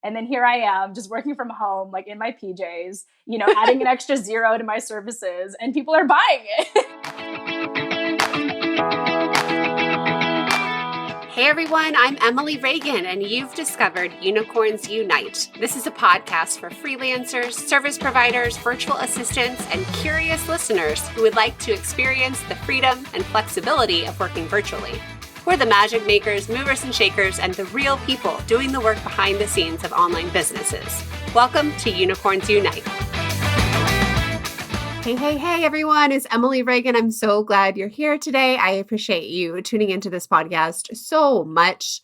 And then here I am just working from home, like in my PJs, adding an extra zero to my services, and people are buying it. Hey everyone, I'm Emily Reagan, and you've discovered Unicorns Unite. This is a podcast for freelancers, service providers, virtual assistants, and curious listeners who would like to experience the freedom and flexibility of working virtually. We're the magic makers, movers and shakers, and the real people doing the work behind the scenes of online businesses. Welcome to Unicorns Unite. Hey, everyone. It's Emily Reagan. I'm so glad you're here today. I appreciate you tuning into this podcast so much.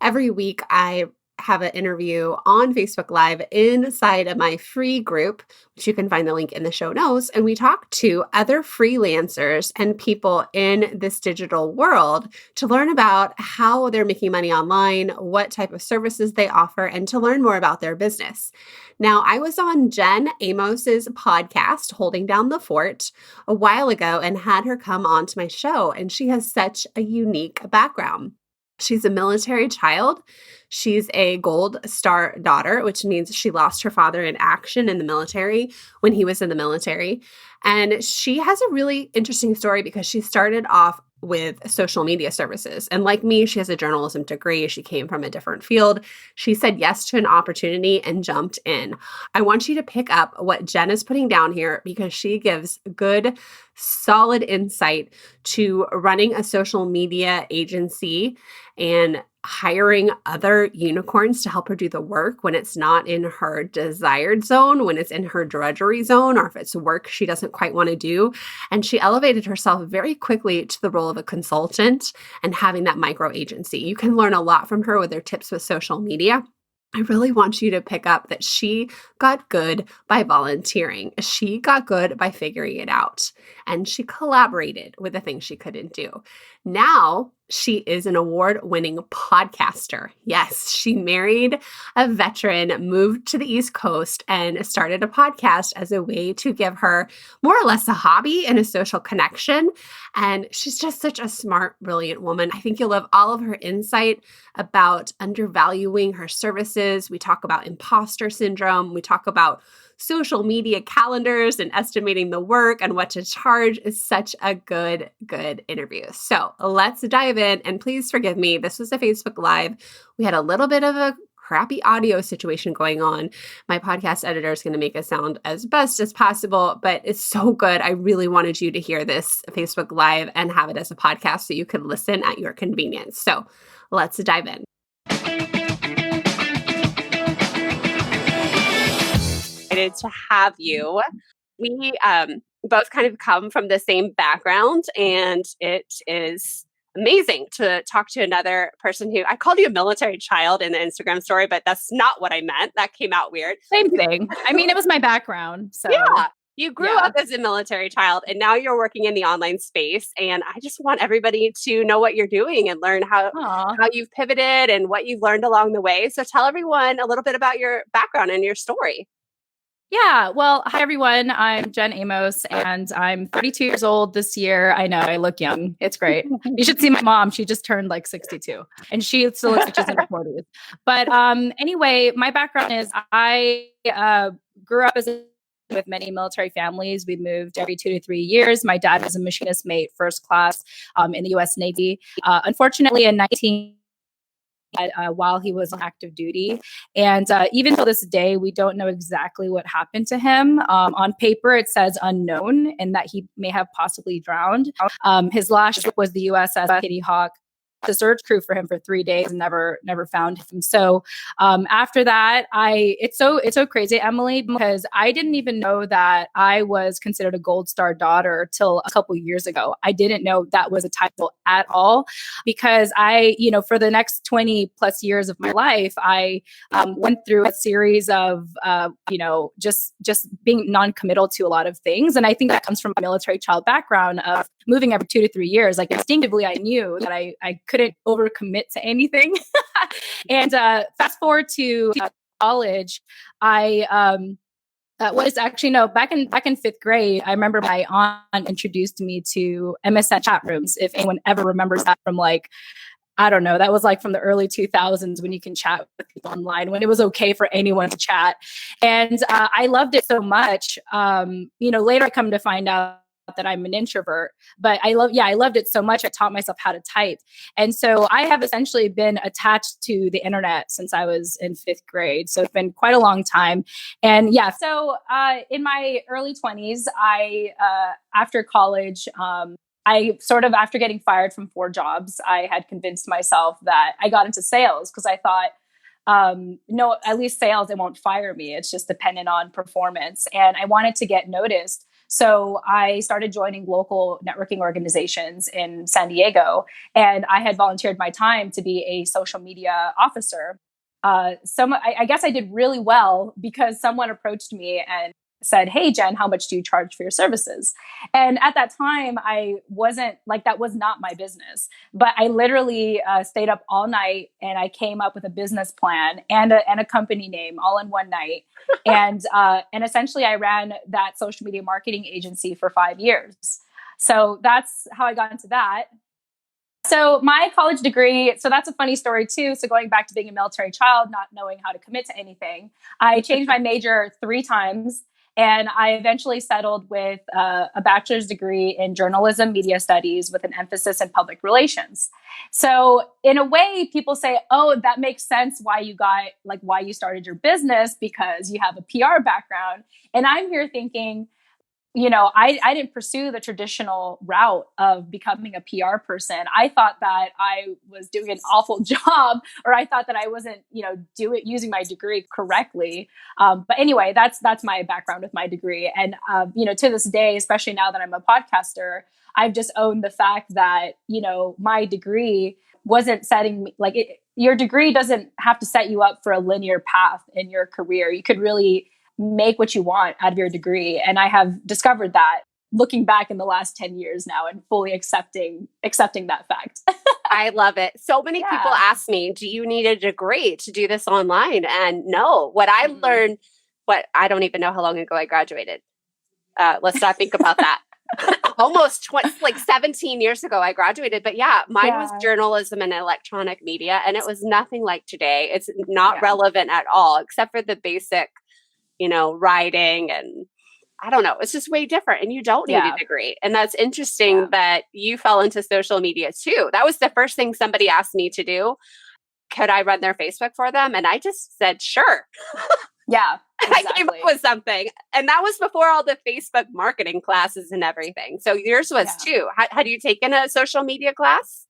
Every week, I have an interview on Facebook Live inside of my free group, which you can find the link in the show notes. And we talk to other freelancers and people in this digital world to learn about how they're making money online, what type of services they offer, and to learn more about their business. Now, I was on Jen Amos's podcast, Holding Down the Fort, a while ago and had her come onto my show. And she has such a unique background. She's a military child. She's a Gold Star daughter, which means she lost her father in action in the military when he was in the military. And she has a really interesting story because she started off with social media services. And like me, she has a journalism degree. She came from a different field. She said yes to an opportunity and jumped in. I want you to pick up what Jen is putting down here because she gives good, solid insight to running a social media agency and hiring other unicorns to help her do the work when it's not in her desired zone, when it's in her drudgery zone, or if it's work she doesn't quite want to do. And she elevated herself very quickly to the role of a consultant and having that micro agency. You can learn a lot from her with her tips with social media. I really want you to pick up that she got good by volunteering. She got good by figuring it out. And she collaborated with the things she couldn't do. Now, she is an award-winning podcaster. Yes, she married a veteran, moved to the East Coast, and started a podcast as a way to give her more or less a hobby and a social connection. And she's just such a smart, brilliant woman. I think you'll love all of her insight about undervaluing her services. We talk about imposter syndrome. We talk about social media calendars and estimating the work and what to charge. Is such a good interview. So let's dive in. And please forgive me. This was a Facebook Live. We had a little bit of a crappy audio situation going on. My podcast editor is going to make it sound as best as possible, but it's so good. I really wanted you to hear this Facebook Live and have it as a podcast so you could listen at your convenience. So let's dive in. Excited to have you. We both kind of come from the same background, and it is amazing to talk to another person who I called you a military child in the Instagram story, but that's not what I meant. That came out weird. Same thing. I mean, it was my background. So yeah, you grew up as a military child, and now you're working in the online space. And I just want everybody to know what you're doing and learn how you've pivoted and what you've learned along the way. So tell everyone a little bit about your background and your story. Yeah. Well, hi, everyone. I'm Jen Amos, and I'm 32 years old this year. I know I look young. It's great. You should see my mom. She just turned like 62, and she still looks like she's in her 40s. But anyway, my background is I grew up with many military families. We moved every 2 to 3 years. My dad was a machinist mate, first class in the U.S. Navy. Unfortunately, in while he was on active duty. And even till this day, we don't know exactly what happened to him. On paper, it says unknown and that he may have possibly drowned. His last ship was the USS Kitty Hawk. The search crew for him for 3 days and never found him. So after that, it's so crazy, Emily, because I didn't even know that I was considered a Gold Star daughter till a couple years ago. I didn't know that was a title at all because for the next 20 plus years of my life, I went through a series of just being non-committal to a lot of things, and I think that comes from my military child background of moving every 2 to 3 years. Like instinctively, I knew that I couldn't overcommit to anything. And fast forward to college, back in fifth grade, I remember my aunt introduced me to MSN chat rooms. If anyone ever remembers that from like I don't know, that was like from the early 2000s when you can chat with people online, when it was okay for anyone to chat. And I loved it so much. Later I come to find out that I'm an introvert, but I loved it so much. I taught myself how to type. And so I have essentially been attached to the internet since I was in 5th grade. So it's been quite a long time. And yeah, so in my early 20s, after college, after getting fired from 4 jobs, I had convinced myself that I got into sales because I thought, no, at least sales, it won't fire me. It's just dependent on performance. And I wanted to get noticed. So I started joining local networking organizations in San Diego, and I had volunteered my time to be a social media officer. I guess I did really well because someone approached me and said, "Hey, Jen, how much do you charge for your services?" And at that time, I wasn't like, that was not my business, but I literally stayed up all night and I came up with a business plan and a company name all in one night. And essentially I ran that social media marketing agency for 5 years. So that's how I got into that. So my college degree, so that's a funny story too. So going back to being a military child, not knowing how to commit to anything, I changed my major 3 times. And I eventually settled with a bachelor's degree in journalism, media studies with an emphasis in public relations. So in a way, people say, oh, that makes sense why you started your business because you have a PR background. And I'm here thinking, I didn't pursue the traditional route of becoming a PR person. I thought that I was doing an awful job, or I thought that I wasn't, using my degree correctly. But anyway, that's my background with my degree. And, to this day, especially now that I'm a podcaster, I've just owned the fact that, my degree wasn't setting me your degree doesn't have to set you up for a linear path in your career. You could really make what you want out of your degree. And I have discovered that looking back in the last 10 years now and fully accepting that fact. I love it. So many people ask me, do you need a degree to do this online? And no, what I learned, I don't even know how long ago I graduated. Let's not think about that. Almost 17 years ago I graduated. But mine was journalism and electronic media. And it was nothing like today. It's not relevant at all, except for the basic writing, and I don't know, it's just way different, and you don't need a degree. And that's interesting that you fell into social media too. That was the first thing somebody asked me to do. Could I run their Facebook for them? And I just said, sure. Yeah. Exactly. I came up with something. And that was before all the Facebook marketing classes and everything. So yours was too. Had you taken a social media class?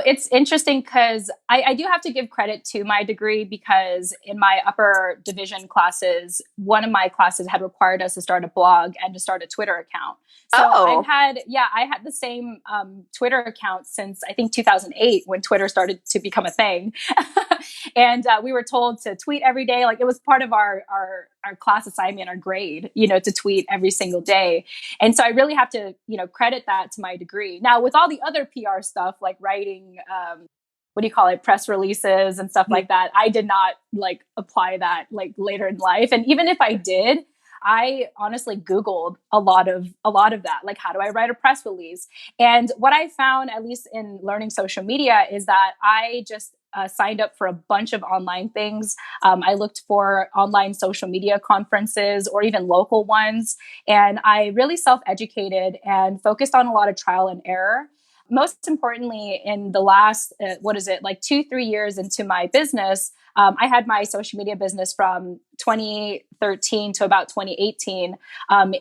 It's interesting because I do have to give credit to my degree, because in my upper division classes, one of my classes had required us to start a blog and to start a Twitter account. So I had the same Twitter account since I think 2008, when Twitter started to become a thing. And we were told to tweet every day. Like, it was part of our class assignment, our grade, to tweet every single day. And so I really have to, credit that to my degree. Now, with all the other PR stuff, like writing, press releases and stuff like that, I did not apply that later in life. And even if I did, I honestly Googled a lot of that. Like, how do I write a press release? And what I found, at least in learning social media, is that I just signed up for a bunch of online things. I looked for online social media conferences or even local ones. And I really self-educated and focused on a lot of trial and error. Most importantly, in the last, 2-3 years into my business, I had my social media business from 2013 to about 2018.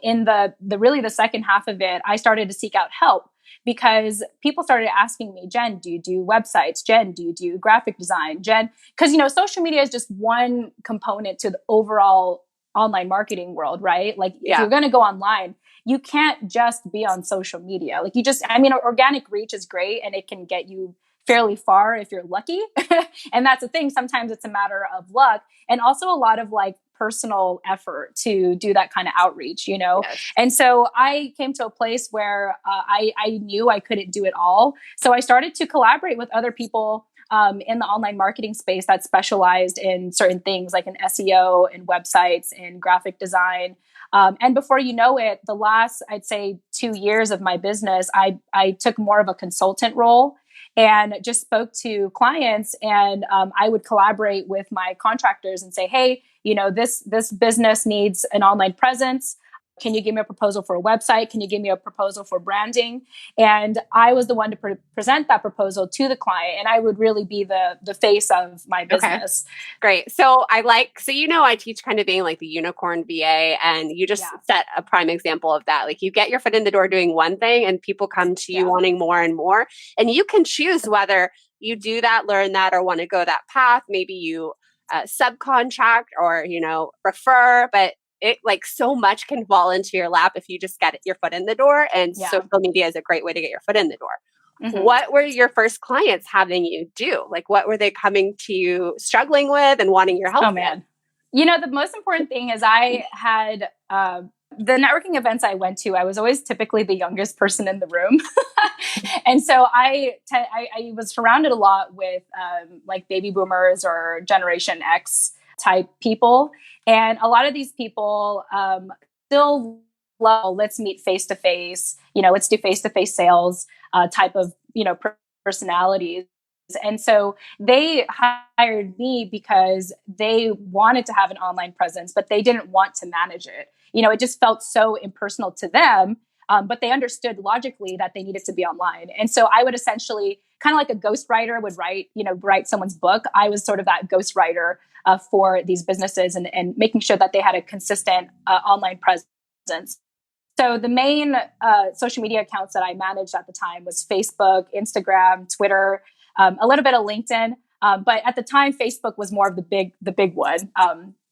In the second half of it, I started to seek out help, because people started asking me, Jen, do you do websites? Jen, do you do graphic design? Jen, because, social media is just one component to the overall online marketing world, right? Like, if you're going to go online, you can't just be on social media. Organic reach is great and it can get you fairly far if you're lucky. And that's the thing. Sometimes it's a matter of luck, and also a lot of personal effort to do that kind of outreach, Yes. And so I came to a place where I knew I couldn't do it all. So I started to collaborate with other people in the online marketing space that specialized in certain things, like in SEO and websites and graphic design. And before you know it, the last, I'd say, 2 years of my business, I took more of a consultant role. and just spoke to clients. And I would collaborate with my contractors and say, hey, this business needs an online presence. Can you give me a proposal for a website? Can you give me a proposal for branding? And I was the one to present that proposal to the client. And I would really be the face of my business. Great. So I teach kind of being like the unicorn VA, and you just set a prime example of that. Like you get your foot in the door doing one thing and people come to you wanting more and more. And you can choose whether you do that, learn that, or want to go that path. Maybe you subcontract or, refer, but it like so much can fall into your lap if you just get your foot in the door, and social media is a great way to get your foot in the door. Mm-hmm. What were your first clients having you do? Like, what were they coming to you struggling with and wanting your help? Oh, man. The most important thing is I had the networking events I went to, I was always typically the youngest person in the room. And so I was surrounded a lot with like baby boomers or Generation X type people. And a lot of these people still love, let's meet face to face, let's do face to face sales type of, personalities. And so they hired me because they wanted to have an online presence, but they didn't want to manage it. It just felt so impersonal to them, but they understood logically that they needed to be online. And so I would essentially, kind of like a ghostwriter would write someone's book. I was sort of that ghostwriter for these businesses and making sure that they had a consistent online presence. So the main social media accounts that I managed at the time was Facebook, Instagram, Twitter, a little bit of LinkedIn. But at the time, Facebook was more of the big one.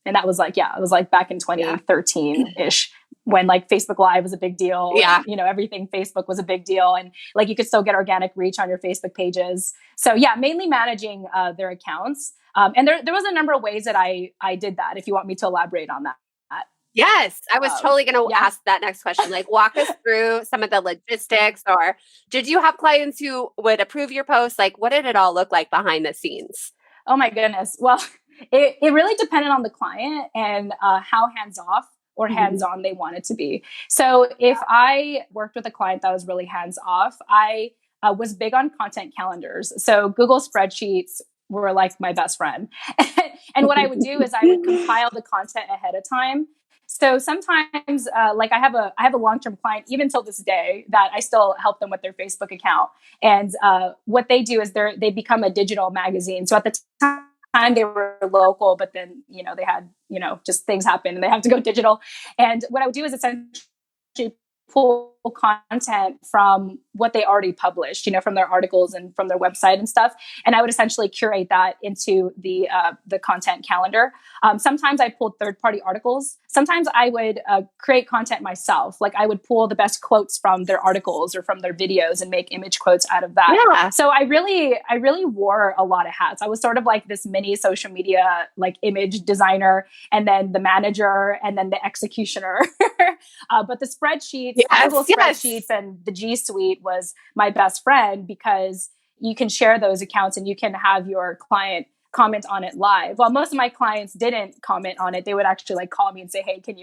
And that was it was like back in 2013-ish when like Facebook Live was a big deal. Yeah. And, everything Facebook was a big deal. And like you could still get organic reach on your Facebook pages. So mainly managing their accounts. And there was a number of ways that I did that, if you want me to elaborate on that. Yes, I was totally going to ask that next question. Like, walk us through some of the logistics, or did you have clients who would approve your posts? Like, what did it all look like behind the scenes? Oh my goodness. Well, it really depended on the client and how hands-off or hands-on they wanted to be. So if I worked with a client that was really hands-off, I was big on content calendars. So Google spreadsheets were like my best friend. And what I would do is I would compile the content ahead of time. So sometimes, like I have a long-term client, even till this day, that I still help them with their Facebook account. And what they do is they become a digital magazine. So at the time they were local, but then, they had, just things happen and they have to go digital. And what I would do is essentially pull content from what they already published, from their articles and from their website and stuff. And I would essentially curate that into the content calendar. Sometimes I pulled third-party articles. Sometimes I would create content myself. Like I would pull the best quotes from their articles or from their videos and make image quotes out of that. Yeah. So I really wore a lot of hats. I was sort of like this mini social media, like image designer, and then the manager, and then the executioner. But the spreadsheets, Google spreadsheets, and the G Suite was my best friend because you can share those accounts and you can have your client comment on it live. Well, most of my clients didn't comment on it. They would actually like call me and say, hey, can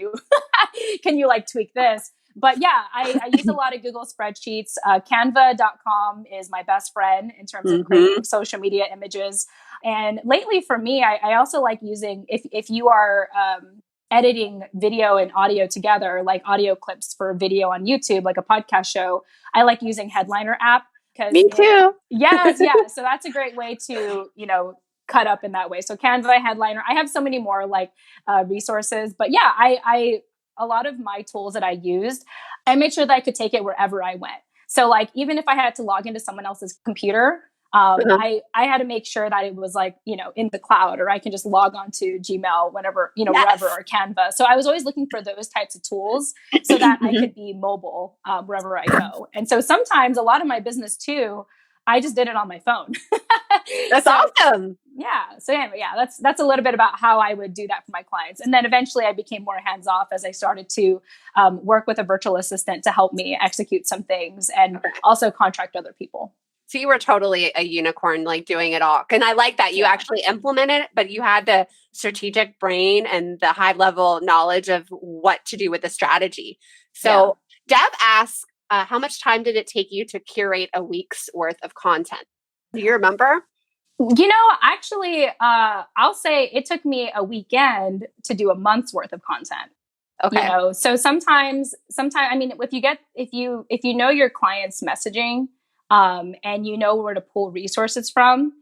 you like tweak this? But I use a lot of Google spreadsheets. Canva.com is my best friend in terms of creating social media images. And lately for me, I also like using, if you are editing video and audio together, like audio clips for video on YouTube, like a podcast show, I like using Headliner app. Me too. Yes. So that's a great way to, cut up in that way. So Canva, Headliner, I have so many more like resources, but I a lot of my tools that I used, I made sure that I could take it wherever I went. So like, even if I had to log into someone else's computer, I had to make sure that it was like, in the cloud, or I can just log on to Gmail whenever, wherever, or Canva. So I was always looking for those types of tools so that I could be mobile wherever I go. And so sometimes a lot of my business too, I just did it on my phone. That's awesome. Yeah. So anyway, that's a little bit about how I would do that for my clients. And then eventually I became more hands off as I started to work with a virtual assistant to help me execute some things and also contract other people. So you were totally a unicorn, like doing it all. And I like that you actually implemented it, but you had the strategic brain and the high level knowledge of what to do with the strategy. So Deb asks, how much time did it take you to curate a week's worth of content? Do you remember? Actually, I'll say it took me a weekend to do a month's worth of content. Okay. So sometimes, I mean, if you know your client's messaging, and you know where to pull resources from,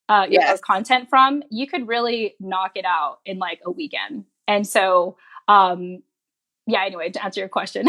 or Yes. content from, you could really knock it out in like a weekend. And so, um, yeah, anyway, to answer your question.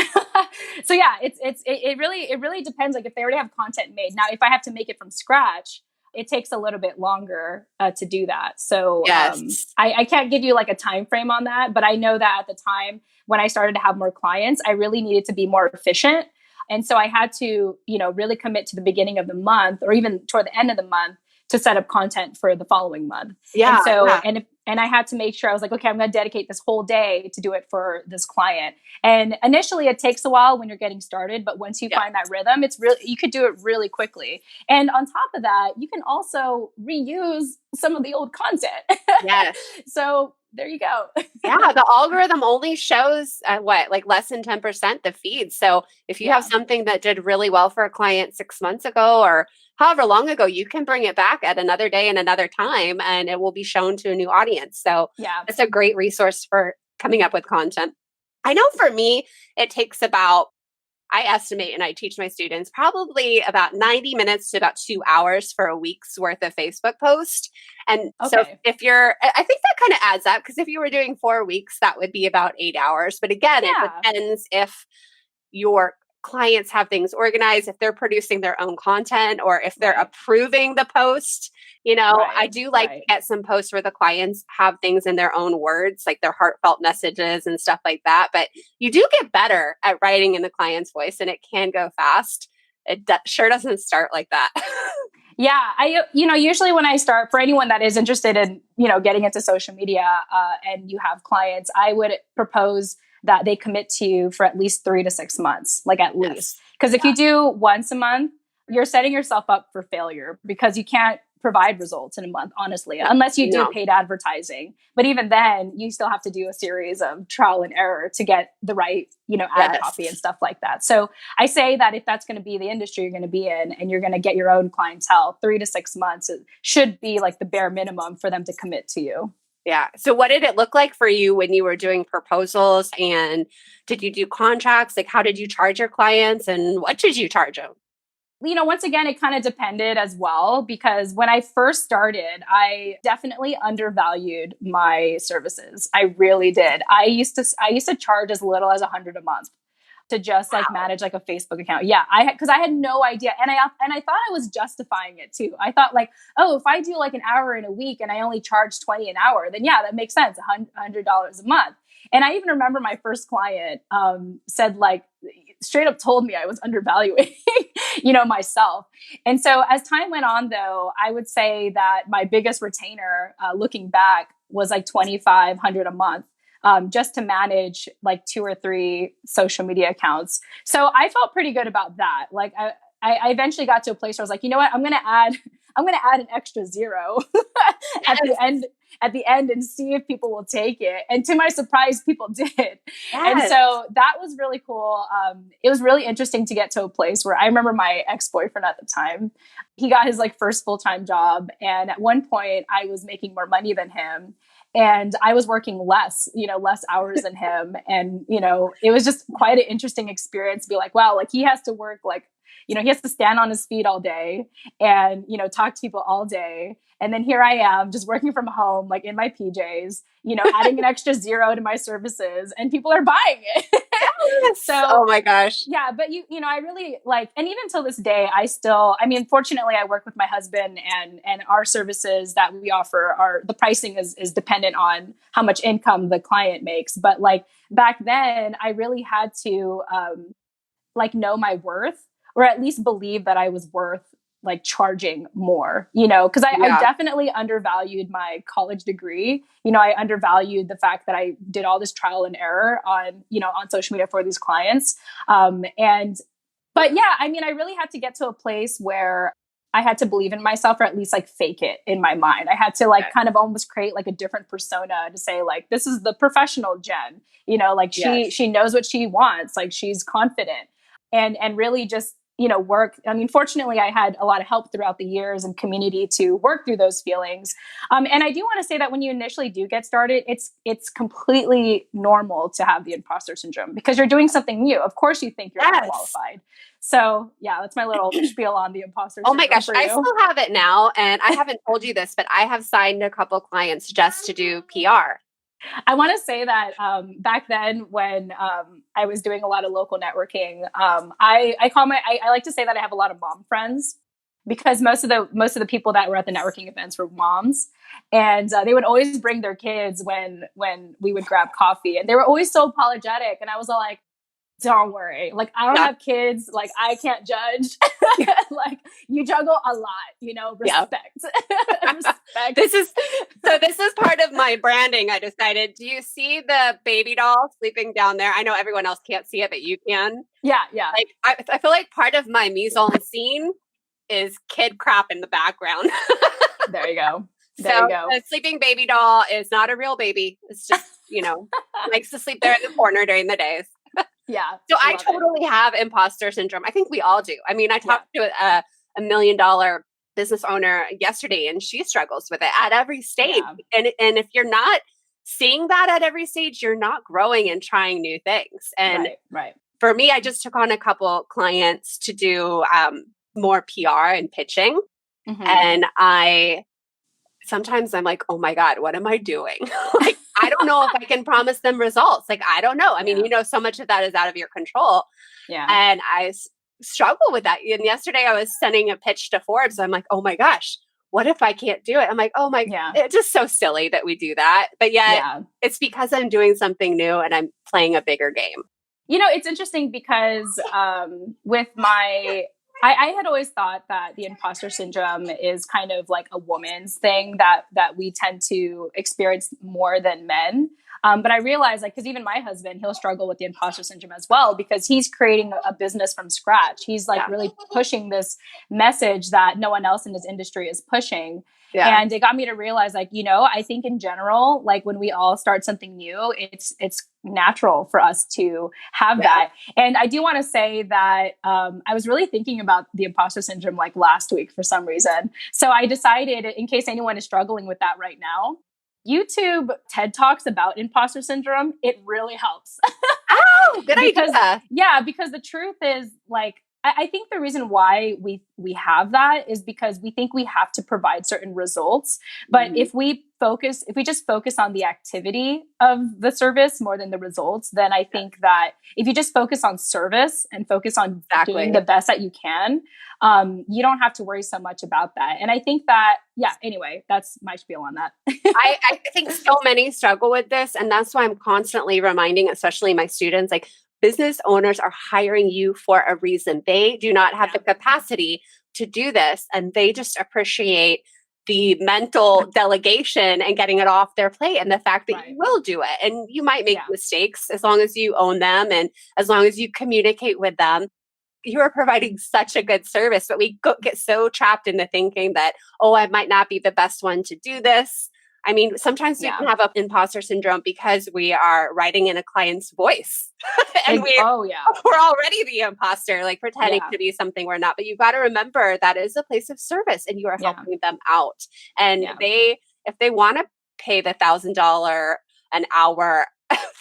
So yeah, it really depends. Like if they already have content made. Now, if I have to make it from scratch, it takes a little bit longer to do that. So Yes. I can't give you like a time frame on that, but I know that at the time when I started to have more clients, I really needed to be more efficient. And so I had to, really commit to the beginning of the month or even toward the end of the month to set up content for the following month. Yeah. And so, Yeah. and I had to make sure I was like, okay, I'm going to dedicate this whole day to do it for this client. And initially it takes a while when you're getting started, but once you Yeah. find that rhythm, you could do it really quickly. And on top of that, you can also reuse some of the old content. Yes. So there you go. Yeah, the algorithm only shows like less than 10% the feed. So if you have Yeah. something that did really well for a client 6 months ago or however long ago, you can bring it back at another day and another time, and it will be shown to a new audience. So Yeah. it's a great resource for coming up with content. I know for me, it takes about, I estimate, and I teach my students probably about 90 minutes to about 2 hours for a week's worth of Facebook post. And so Okay. if you're, I think that kind of adds up because if you were doing 4 weeks, that would be about 8 hours. But again, it Yeah. depends if your clients have things organized, if they're producing their own content or if they're Right. approving the post. I Right. do like to Right. get some posts where the clients have things in their own words, like their heartfelt messages and stuff like that. But you do get better at writing in the client's voice and it can go fast. It sure doesn't start like that. Yeah, usually when I start, for anyone that is interested in, getting into social media, and you have clients, I would propose that they commit to you for at least 3 to 6 months, like at least. Yes. Because if you do once a month, you're setting yourself up for failure because you can't provide results in a month, honestly, No. unless you do No. paid advertising. But even then, you still have to do a series of trial and error to get the right, ad Yes. copy and stuff like that. So I say that if that's going to be the industry you're going to be in and you're going to get your own clientele, 3 to 6 months should be like the bare minimum for them to commit to you. Yeah. So what did it look like for you when you were doing proposals, and did you do contracts? Like how did you charge your clients and what did you charge them? Once again, it kind of depended as well, because when I first started, I definitely undervalued my services. I really did. I used to charge as little as 100 a month to just like Wow. manage like a Facebook account. Yeah, because I had no idea, and I thought I was justifying it too. I thought like, oh, if I do like an hour in a week and I only charge 20 an hour, then yeah, that makes sense. $100 a month. And I even remember my first client said like straight up told me I was undervaluing, myself. And so as time went on, though, I would say that my biggest retainer, looking back, was like 2,500 a month. Just to manage like 2 or 3 social media accounts. So I felt pretty good about that. Like I eventually got to a place where I was like, you know what, I'm going to add an extra zero at the end and see if people will take it. And to my surprise, people did. And Yes. so that was really cool. It was really interesting to get to a place where I remember my ex-boyfriend at the time, he got his like first full-time job. And at one point I was making more money than him. And I was working less hours than him. And, it was just quite an interesting experience to be like, wow, like he has to work like, he has to stand on his feet all day and, talk to people all day. And then here I am just working from home, like in my PJs, adding an extra zero to my services and people are buying it. Yes. So, oh my gosh. yeah, but I really like, and even till this day, fortunately I work with my husband and our services that we offer the pricing is dependent on how much income the client makes. But like back then I really had to, like know my worth, or at least believe that I was worth like charging more, because I Yeah. definitely undervalued my college degree. I undervalued the fact that I did all this trial and error on social media for these clients. But yeah, I really had to get to a place where I had to believe in myself, or at least like fake it in my mind. I had to like kind of almost create like a different persona to say like, this is the professional Jen, like Yes. she knows what she wants. Like she's confident and really just work. I mean, fortunately, I had a lot of help throughout the years and community to work through those feelings. And I do want to say that when you initially do get started, it's completely normal to have the imposter syndrome because you're doing something new. Of course, you think you're not qualified. So yeah, that's my little spiel on the imposter syndrome. Oh my gosh, for I you. still have it now. And I haven't told you this, but I have signed a couple clients just to do PR. I want to say that back then when I was doing a lot of local networking, I like to say that I have a lot of mom friends because most of the people that were at the networking events were moms, and they would always bring their kids when we would grab coffee, and they were always so apologetic, and I was all like, don't worry. Like, I don't have kids. Like, I can't judge. Like, you juggle a lot, respect. Respect. This is part of my branding. I decided, do you see the baby doll sleeping down there? I know everyone else can't see it, but you can. Yeah. Like, I feel like part of my mise en scene is kid crap in the background. There you go. The sleeping baby doll is not a real baby. It's just, likes to sleep there in the corner during the days. Yeah. So I totally have imposter syndrome. I think we all do. I mean, I talked to a $1 million business owner yesterday, and she struggles with it at every stage. Yeah. And if you're not seeing that at every stage, you're not growing and trying new things. And right. For me, I just took on a couple clients to do more PR and pitching. Mm-hmm. And sometimes I'm like, oh my God, what am I doing? Like, I don't know if I can promise them results. Like, I don't know. I mean, so much of that is out of your control. Yeah. And I struggle with that. And yesterday I was sending a pitch to Forbes. I'm like, oh my gosh, what if I can't do it? I'm like, oh my, it's just so silly that we do that. But yet it's because I'm doing something new and I'm playing a bigger game. It's interesting because with I had always thought that the imposter syndrome is kind of like a woman's thing that we tend to experience more than men. But I realized, because even my husband, he'll struggle with the imposter syndrome as well because he's creating a business from scratch. He's really pushing this message that no one else in his industry is pushing. Yeah. And it got me to realize, I think in general, when we all start something new, it's natural for us to have that. And I do want to say that I was really thinking about the imposter syndrome last week for some reason. So I decided, in case anyone is struggling with that right now, YouTube TED Talks about imposter syndrome, it really helps. Oh, good idea. Yeah, because the truth is, I think the reason why we have that is because we think we have to provide certain results. But if we just focus on the activity of the service more than the results, then I think that if you just focus on service and focus on doing the best that you can, you don't have to worry so much about that. And I think that, anyway, that's my spiel on that. I think so many struggle with this. And that's why I'm constantly reminding, especially my students, business owners are hiring you for a reason. They do not have the capacity to do this. And they just appreciate the mental delegation and getting it off their plate and the fact that you will do it. And you might make mistakes as long as you own them and as long as you communicate with them. You are providing such a good service, but we get so trapped into thinking that, I might not be the best one to do this. I mean, sometimes we can have an imposter syndrome because we are writing in a client's voice. And we're already the imposter, pretending to be something we're not. But you've got to remember that is a place of service and you are helping them out. And if they want to pay the $1,000 an hour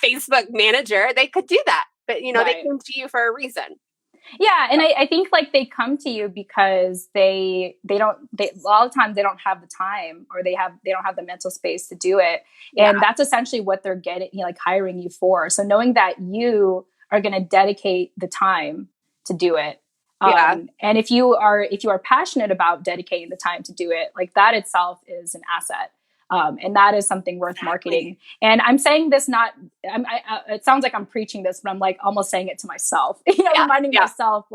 Facebook manager, they could do that. But, they came to you for a reason. Yeah. And I think they come to you because a lot of times they don't have the time or they don't have the mental space to do it. Yeah. And that's essentially what they're getting, hiring you for. So knowing that you are going to dedicate the time to do it. And if you are passionate about dedicating the time to do it, that itself is an asset. And that is something worth marketing. And I'm saying this it sounds like I'm preaching this, but I'm almost saying it to myself, reminding myself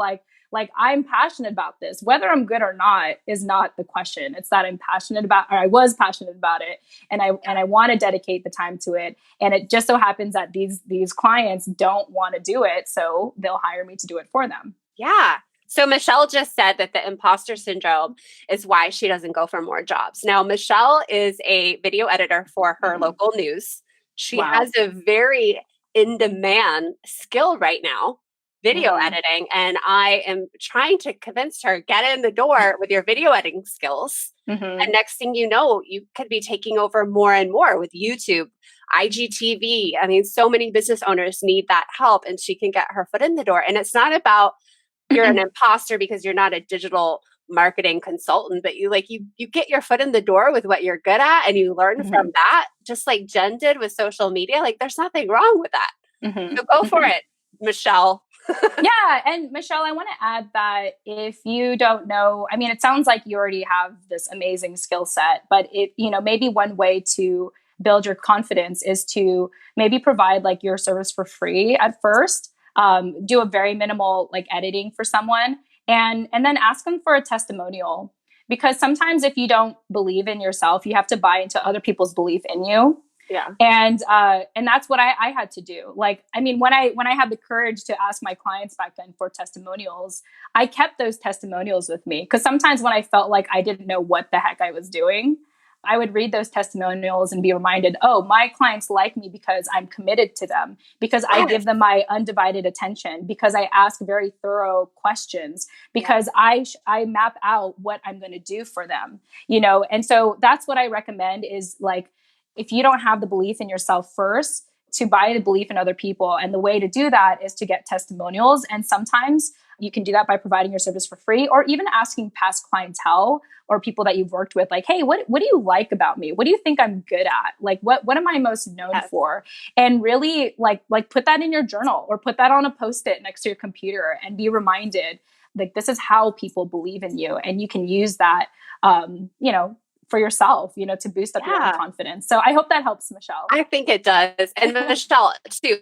I'm passionate about this. Whether I'm good or not is not the question. It's that I'm passionate about, or I was passionate about it. And I want to dedicate the time to it. And it just so happens that these clients don't want to do it. So they'll hire me to do it for them. Yeah. So Michelle just said that the imposter syndrome is why she doesn't go for more jobs. Now, Michelle is a video editor for her local news. She has a very in-demand skill right now. video editing. And I am trying to convince her, get in the door with your video editing skills. And next thing you know, you could be taking over more and more with YouTube, IGTV. I mean, so many business owners need that help, and she can get her foot in the door. And it's not about you're an imposter because you're not a digital marketing consultant, but you get your foot in the door with what you're good at and you learn from that, just like Jen did with social media. Like there's nothing wrong with that. So go for it, Michelle. Yeah. And Michelle, I want to add that if you don't know, I mean, it sounds like you already have this amazing skill set, but maybe one way to build your confidence is to maybe provide like your service for free at first. Do a very minimal like editing for someone and then ask them for a testimonial, because sometimes if you don't believe in yourself, you have to buy into other people's belief in you. Yeah. And that's what I had to do. Like, I mean, when I had the courage to ask my clients back then for testimonials, I kept those testimonials with me, because sometimes when I felt like I didn't know what the heck I was doing, I would read those testimonials and be reminded, oh, my clients like me because I'm committed to them, because I give them my undivided attention, because I ask very thorough questions, because I map out what I'm going to do for them, And so that's what I recommend is like, if you don't have the belief in yourself first, to buy the belief in other people. And the way to do that is to get testimonials. And sometimes you can do that by providing your service for free, or even asking past clientele or people that you've worked with, like, hey, what do you like about me? What do you think I'm good at? Like, what am I most known for? And really like put that in your journal or put that on a Post-it next to your computer and be reminded, like, this is how people believe in you. And you can use that, for yourself, to boost up your own confidence. So I hope that helps, Michelle. I think it does. And Michelle, too,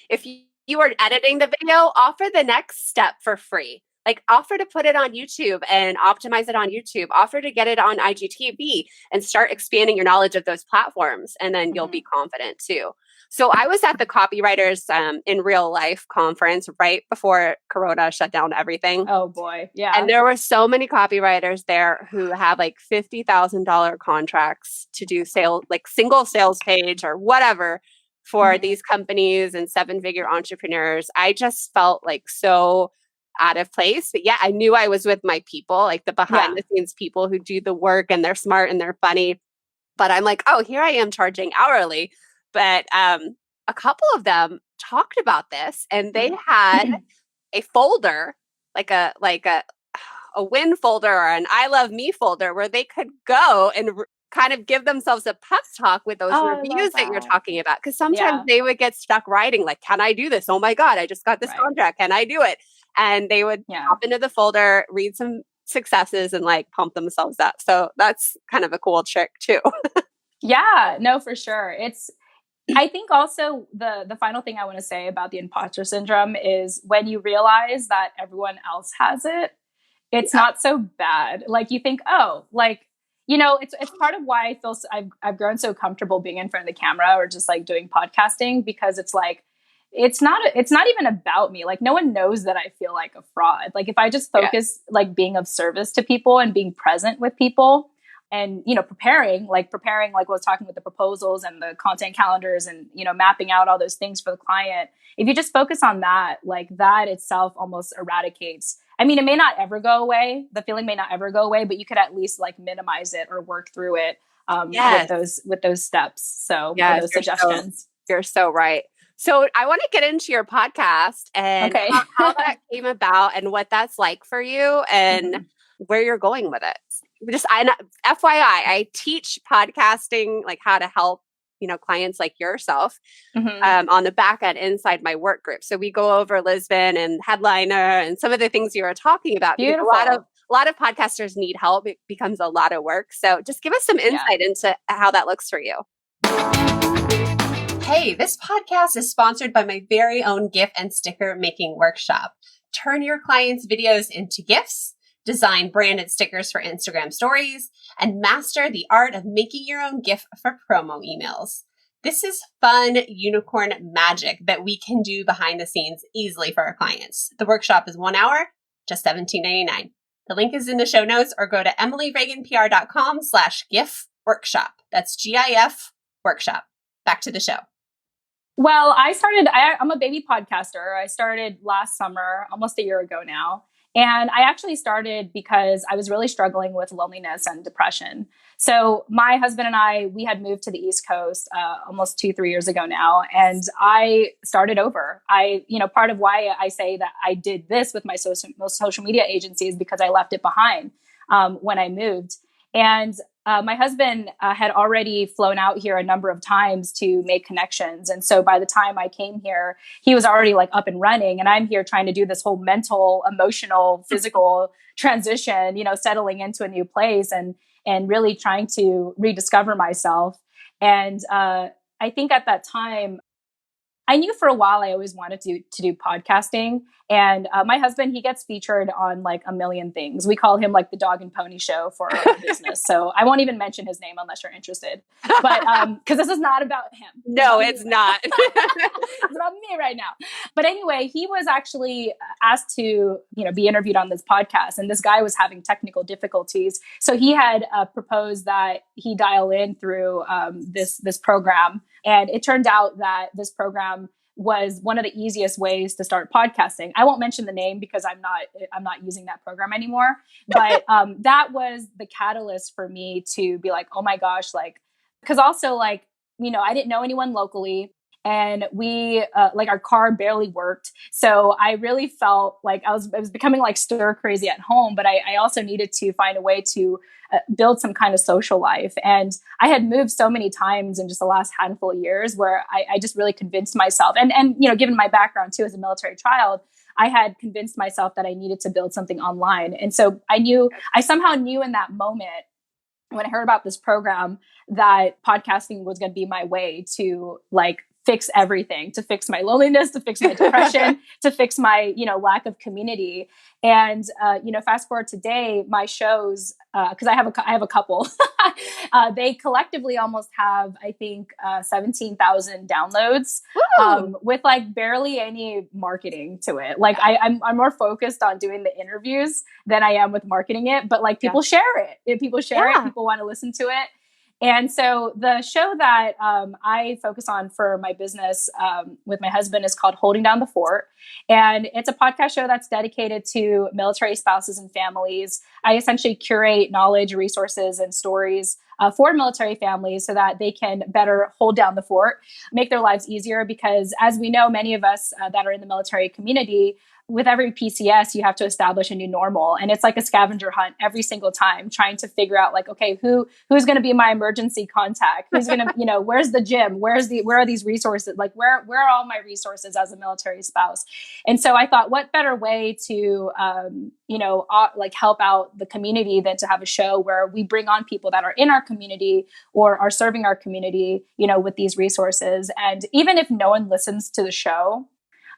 if you are editing the video, offer the next step for free. Like offer to put it on YouTube and optimize it on YouTube, offer to get it on IGTV and start expanding your knowledge of those platforms. And then you'll be confident too. So I was at the Copywriters in Real Life conference right before Corona shut down everything. Oh boy. Yeah. And there were so many copywriters there who have like $50,000 contracts to do like single sales page or whatever for these companies and 7-figure entrepreneurs. I just felt like so out of place. But yeah, I knew I was with my people, like the behind the scenes people who do the work and they're smart and they're funny. But I'm like, oh, here I am charging hourly. But a couple of them talked about this, and they had a folder, like a win folder or an I love me folder, where they could go and kind of give themselves a pep talk with those reviews that you're talking about. Because sometimes they would get stuck writing, like, can I do this? Oh my God, I just got this contract. Can I do it? And they would hop into the folder, read some successes, and like pump themselves up. So that's kind of a cool trick too. Yeah, no, for sure. I think also the final thing I want to say about the imposter syndrome is when you realize that everyone else has it, it's not so bad. Like you think, oh, like, it's part of why I feel I've grown so comfortable being in front of the camera or just like doing podcasting, because it's like, it's not even about me. Like no one knows that I feel like a fraud. Like if I just focus like being of service to people and being present with people, and, preparing like what I was talking with the proposals and the content calendars and, mapping out all those things for the client. If you just focus on that, like that itself almost eradicates. I mean, it may not ever go away. The feeling may not ever go away, but you could at least like minimize it or work through it with those steps. So those suggestions. You're so right. So I want to get into your podcast and how that came about and what that's like for you and where you're going with it. FYI, I teach podcasting, like how to help, clients like yourself on the back end inside my work group. So we go over Lisbon and Headliner and some of the things you were talking about. Beautiful. A lot of podcasters need help. It becomes a lot of work. So just give us some insight into how that looks for you. Hey, this podcast is sponsored by my very own GIF and sticker making workshop. Turn your clients' videos into GIFs, design branded stickers for Instagram stories, and master the art of making your own GIF for promo emails. This is fun unicorn magic that we can do behind the scenes easily for our clients. The workshop is 1 hour, just $17.99. The link is in the show notes, or go to emilyreaganpr.com/GIF workshop. That's GIF workshop. Back to the show. Well, I'm a baby podcaster. I started last summer, almost a year ago now. And I actually started because I was really struggling with loneliness and depression. So my husband and we had moved to the East Coast almost 3 years ago now. And I started over. Part of why I say that I did this with my social media agency is because I left it behind when I moved. And my husband had already flown out here a number of times to make connections. And so by the time I came here, he was already like up and running. And I'm here trying to do this whole mental, emotional, physical transition, settling into a new place and really trying to rediscover myself. And I think at that time, I knew for a while I always wanted to do podcasting. And my husband, he gets featured on like a million things. We call him like the dog and pony show for our business. So I won't even mention his name unless you're interested. But because this is not about him. No, it's not. It's about me right now. But anyway, he was actually asked to, be interviewed on this podcast. And this guy was having technical difficulties. So he had proposed that he dial in through this program. And it turned out that this program was one of the easiest ways to start podcasting. I won't mention the name because I'm not using that program anymore. But that was the catalyst for me to be like, oh my gosh, like, because also like, I didn't know anyone locally. And we our car barely worked. So I really felt like I was becoming like stir crazy at home, but I also needed to find a way to build some kind of social life. And I had moved so many times in just the last handful of years where I just really convinced myself and given my background too as a military child, I had convinced myself that I needed to build something online. And so I somehow knew in that moment when I heard about this program that podcasting was going to be my way to like fix everything, to fix my loneliness, to fix my depression, to fix my, lack of community. And, fast forward today, my shows, because I have a couple, they collectively almost have, I think, 17,000 downloads with like barely any marketing to it. Like I'm more focused on doing the interviews than I am with marketing it, but like people share it. If people share it, people want to listen to it. And so the show that I focus on for my business with my husband is called Holding Down the Fort. And it's a podcast show that's dedicated to military spouses and families. I essentially curate knowledge, resources, and stories for military families so that they can better hold down the fort, make their lives easier. Because as we know, many of us that are in the military community, with every PCS, you have to establish a new normal. And it's like a scavenger hunt every single time, trying to figure out like, okay, who's going to be my emergency contact? Who's going to, where's the gym? Where are these resources? Like, where are all my resources as a military spouse? And so I thought, what better way to, like help out the community than to have a show where we bring on people that are in our community or are serving our community, with these resources. And even if no one listens to the show,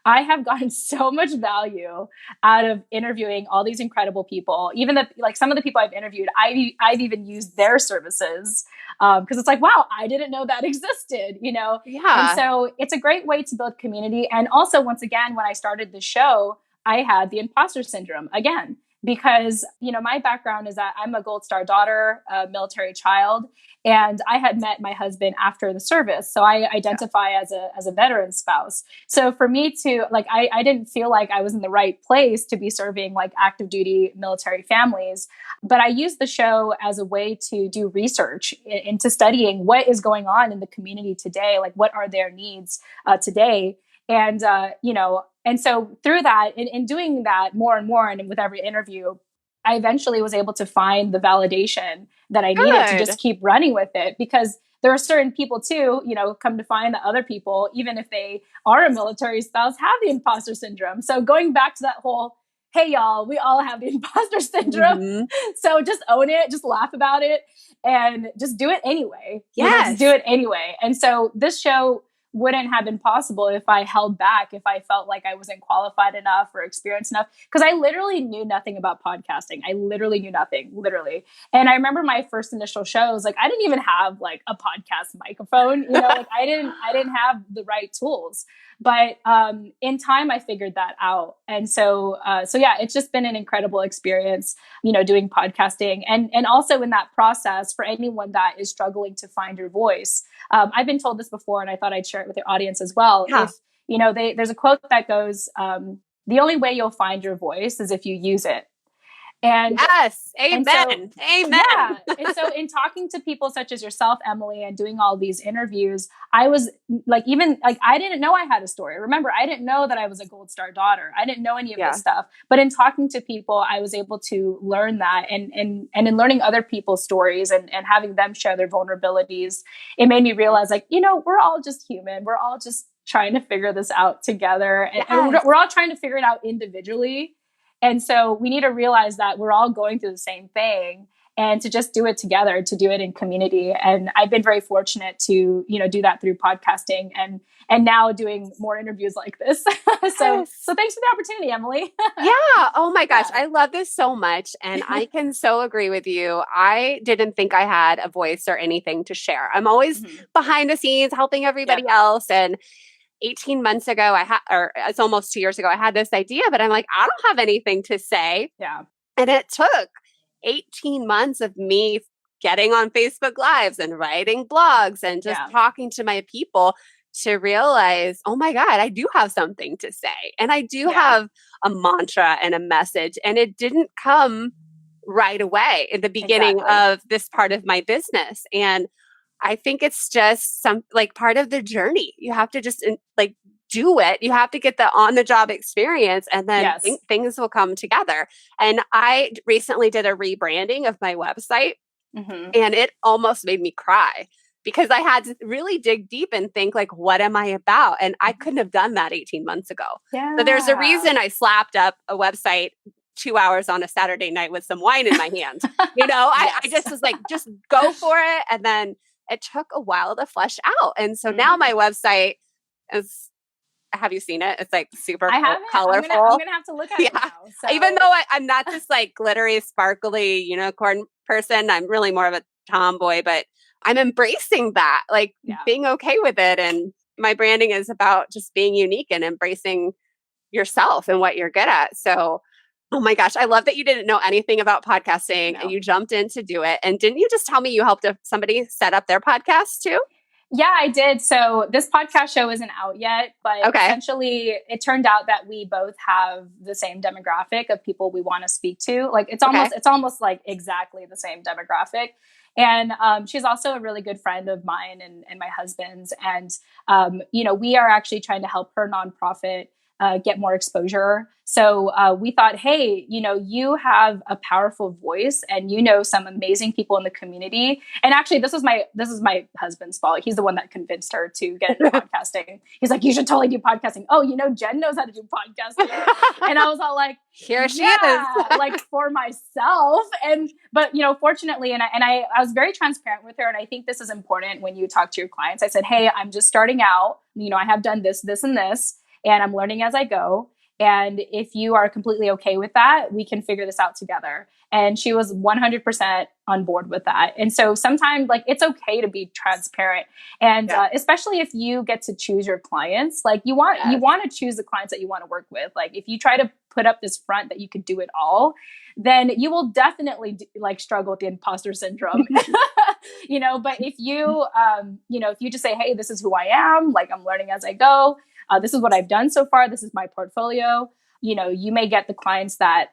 I have gotten so much value out of interviewing all these incredible people. Even some of the people I've interviewed, I've even used their services because it's like, wow, I didn't know that existed, Yeah. And so it's a great way to build community. And also, once again, when I started the show, I had the imposter syndrome again. Because, my background is that I'm a Gold Star daughter, a military child, and I had met my husband after the service. So I identify as a veteran spouse. So for me to I didn't feel like I was in the right place to be serving like active duty military families. But I used the show as a way to do research into studying what is going on in the community today. Like, what are their needs today? And, and so through that, in doing that more and more, and with every interview, I eventually was able to find the validation that I needed to just keep running with it, because there are certain people too, come to find that other people, even if they are a military spouse, have the imposter syndrome. So going back to that whole, hey, y'all, we all have the imposter syndrome. Mm-hmm. So just own it, just laugh about it, and just do it anyway. Yes. Just do it anyway. And so this show wouldn't have been possible if I held back, if I felt like I wasn't qualified enough or experienced enough, because I literally knew nothing about podcasting. I literally knew nothing, literally. And I remember my first initial shows, like I didn't even have like a podcast microphone, like I didn't have the right tools. But in time, I figured that out. And so yeah, it's just been an incredible experience, doing podcasting. And also in that process, for anyone that is struggling to find your voice, I've been told this before, and I thought I'd share it with your audience as well. Yeah. If, there's a quote that goes, the only way you'll find your voice is if you use it. And yes, amen. Amen. Yeah. And so in talking to people such as yourself, Emily, and doing all these interviews, I was like, I didn't know I had a story. Remember, I didn't know that I was a Gold Star daughter. I didn't know any of this stuff. But in talking to people, I was able to learn that. And in learning other people's stories and having them share their vulnerabilities, it made me realize, like, we're all just human. We're all just trying to figure this out together. And we're all trying to figure it out individually. And so we need to realize that we're all going through the same thing, and to just do it together, to do it in community. And I've been very fortunate to, do that through podcasting and now doing more interviews like this. So thanks for the opportunity, Emily. Yeah. Oh my gosh. I love this so much. And I can so agree with you. I didn't think I had a voice or anything to share. I'm always behind the scenes helping everybody else. And 18 months ago, or it's almost 2 years ago, I had this idea, but I'm like, I don't have anything to say. Yeah. And it took 18 months of me getting on Facebook Lives and writing blogs and just talking to my people to realize, oh my God, I do have something to say. And I do have a mantra and a message. And it didn't come right away in the beginning of this part of my business. And I think it's just part of the journey. You have to just do it. You have to get the on the job experience, and then things will come together. And I recently did a rebranding of my website, and it almost made me cry because I had to really dig deep and think, like, what am I about? And I couldn't have done that 18 months ago. Yeah. So there's a reason I slapped up a website 2 hours on a Saturday night with some wine in my hand. I just was like, just go for it. And then it took a while to flesh out. And so now my website is, have you seen it? It's like super colorful. I'm gonna have to look at it now. So. Even though I'm not this like glittery, sparkly unicorn person, I'm really more of a tomboy, but I'm embracing that, being okay with it. And my branding is about just being unique and embracing yourself and what you're good at. So oh my gosh, I love that you didn't know anything about podcasting and you jumped in to do it. And didn't you just tell me you helped somebody set up their podcast too? Yeah, I did. So this podcast show isn't out yet, but essentially it turned out that we both have the same demographic of people we want to speak to. Like it's almost like exactly the same demographic. And she's also a really good friend of mine and my husband's. And, we are actually trying to help her nonprofit get more exposure. So we thought, hey, you have a powerful voice and some amazing people in the community. And actually, this is my husband's fault. He's the one that convinced her to get into podcasting. He's like, you should totally do podcasting. Oh, Jen knows how to do podcasting. And I was all like, here she is, like for myself. But fortunately, and I was very transparent with her. And I think this is important when you talk to your clients. I said, hey, I'm just starting out. I have done this, this, and this. And I'm learning as I go. And if you are completely okay with that, we can figure this out together. And she was 100% on board with that. And so sometimes it's okay to be transparent. And especially if you get to choose your clients, you want to choose the clients that you want to work with. Like if you try to put up this front that you could do it all, then you will definitely struggle with the imposter syndrome. But if you, if you just say, hey, this is who I am, I'm learning as I go. This is what I've done so far. This is my portfolio. You may get the clients that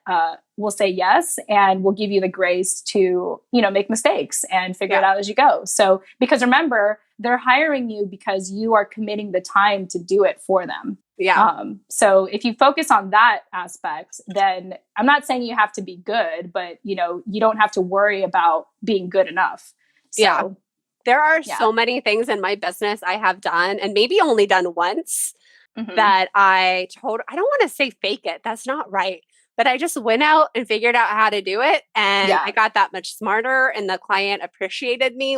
will say yes and will give you the grace to, make mistakes and figure it out as you go. So, because remember, they're hiring you because you are committing the time to do it for them. Yeah. So if you focus on that aspect, then I'm not saying you have to be good, but you don't have to worry about being good enough. So, there are so many things in my business I have done and maybe only done once that I don't want to say fake it. That's not right. But I just went out and figured out how to do it. And I got that much smarter and the client appreciated me.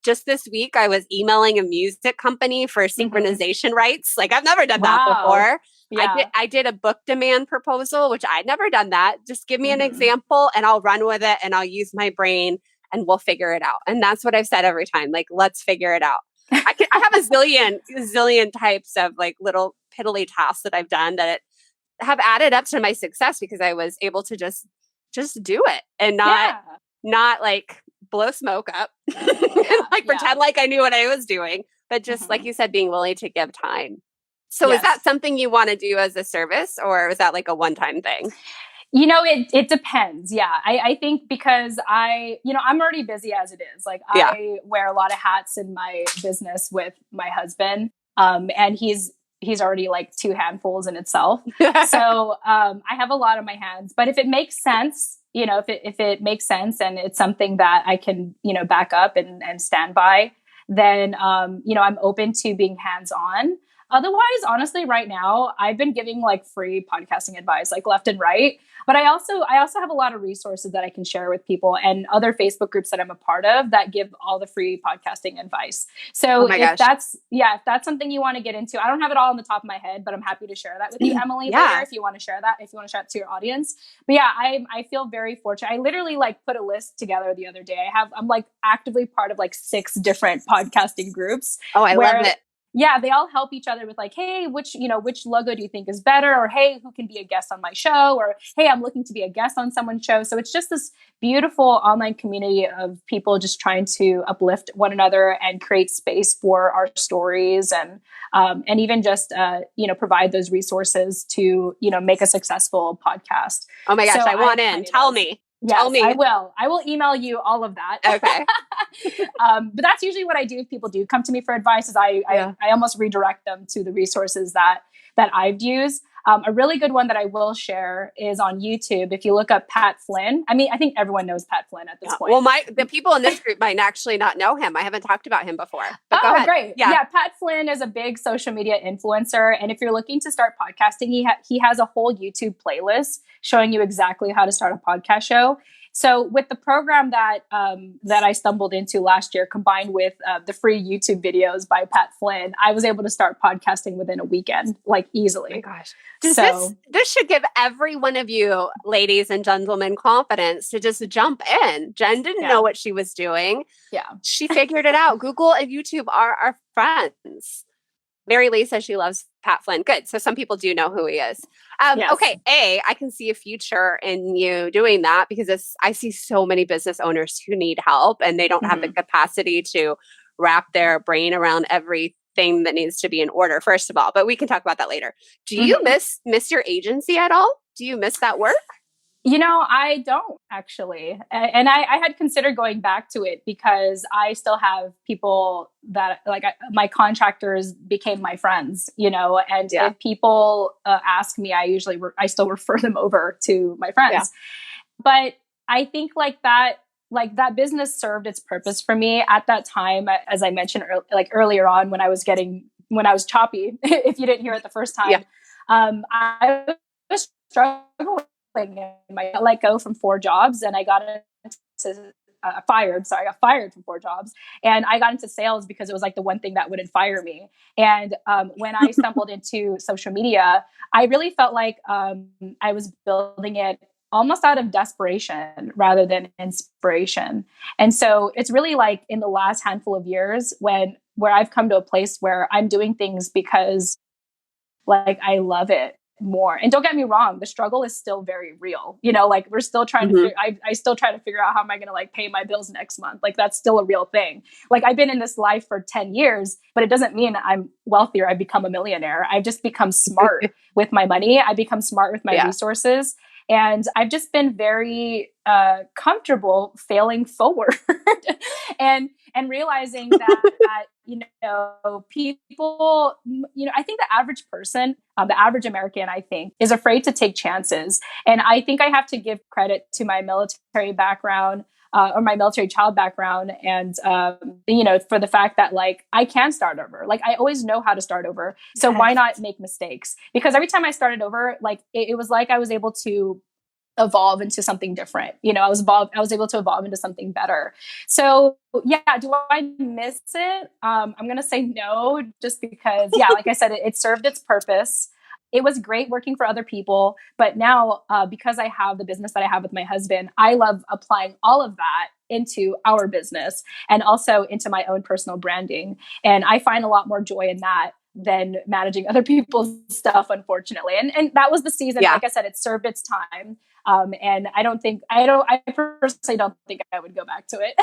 Just this week, I was emailing a music company for synchronization rights. I've never done that before. Yeah. I did a book demand proposal, which I'd never done that. Just give me an example and I'll run with it and I'll use my brain and we'll figure it out. And that's what I've said every time. Let's figure it out. I have a zillion types of little piddly tasks that I've done that have added up to my success because I was able to just do it and not blow smoke up, Yeah. pretend like I knew what I was doing, but just like you said, being willing to give time. So is that something you want to do as a service, or is that like a one-time thing? It depends. Yeah. I think because I'm already busy as it is. Like I wear a lot of hats in my business with my husband. And he's already like two handfuls in itself. So, I have a lot on my hands, but if it makes sense, if it makes sense and it's something that I can, back up and stand by, then, I'm open to being hands on. Otherwise, honestly, right now, I've been giving like free podcasting advice, like left and right. But I also have a lot of resources that I can share with people and other Facebook groups that I'm a part of that give all the free podcasting advice. So if that's something you want to get into, I don't have it all on the top of my head, but I'm happy to share that with you, Emily, later if you want to share that, if you want to share it to your audience. But yeah, I feel very fortunate. I literally like put a list together the other day. I'm like actively part of like 6 different podcasting groups. Oh, I love it. Yeah, they all help each other with like, hey, which logo do you think is better? Or, hey, who can be a guest on my show? Or, hey, I'm looking to be a guest on someone's show. So it's just this beautiful online community of people just trying to uplift one another and create space for our stories and even just, provide those resources to, make a successful podcast. Oh my gosh, I want in. Tell me. Yes, tell me. I will email you all of that. Okay. But that's usually what I do if people do come to me for advice is I almost redirect them to the resources that I've used. A really good one that I will share is on YouTube. If you look up Pat Flynn, I mean, I think everyone knows Pat Flynn at this point. Well, the people in this group might actually not know him. I haven't talked about him before. But go ahead. Great. Yeah, Pat Flynn is a big social media influencer. And if you're looking to start podcasting, he has a whole YouTube playlist showing you exactly how to start a podcast show. So with the program that I stumbled into last year, combined with the free YouTube videos by Pat Flynn, I was able to start podcasting within a weekend, like easily. Oh my gosh. This should give every one of you, ladies and gentlemen, confidence to just jump in. Jen didn't know what she was doing. Yeah. She figured it out. Google and YouTube are our friends. Mary Lee says she loves Pat Flynn. Good. So some people do know who he is. Yes. Okay. I can see a future in you doing that because I see so many business owners who need help and they don't have the capacity to wrap their brain around everything that needs to be in order, first of all. But we can talk about that later. Do you miss your agency at all? Do you miss that work? I don't actually. And I had considered going back to it because I still have people that like my contractors became my friends, and if people ask me, I still refer them over to my friends. Yeah. But I think like that business served its purpose for me at that time, as I mentioned earlier on when I was choppy, if you didn't hear it the first time, I was struggling. I let go from 4 jobs and I got fired. Sorry, I got fired from 4 jobs and I got into sales because it was like the one thing that wouldn't fire me. And when I stumbled into social media, I really felt like I was building it almost out of desperation rather than inspiration. And so it's really like in the last handful of years where I've come to a place where I'm doing things because like I love it more. And don't get me wrong, the struggle is still very real. Like we're still trying to I still try to figure out how am I going to like pay my bills next month. Like that's still a real thing. Like I've been in this life for 10 years, but it doesn't mean I'm wealthier. I've become a millionaire. I've just become smart with my money. I become smart with my resources. And I've just been very comfortable failing forward and realizing that people, I think the average person, the average American, I think, is afraid to take chances. And I think I have to give credit to my military background or my military child background. And, for the fact that like, I can start over, like I always know how to start over. So why not make mistakes? Because every time I started over, like, it was like I was able to evolve into something different. I was able to evolve into something better. So yeah, do I miss it? I'm going to say no, just because, like I said, it served its purpose. It was great working for other people, but now because I have the business that I have with my husband, I love applying all of that into our business and also into my own personal branding. And I find a lot more joy in that than managing other people's stuff, unfortunately. And that was the season. Yeah. Like I said, it served its time. And I personally don't think I would go back to it.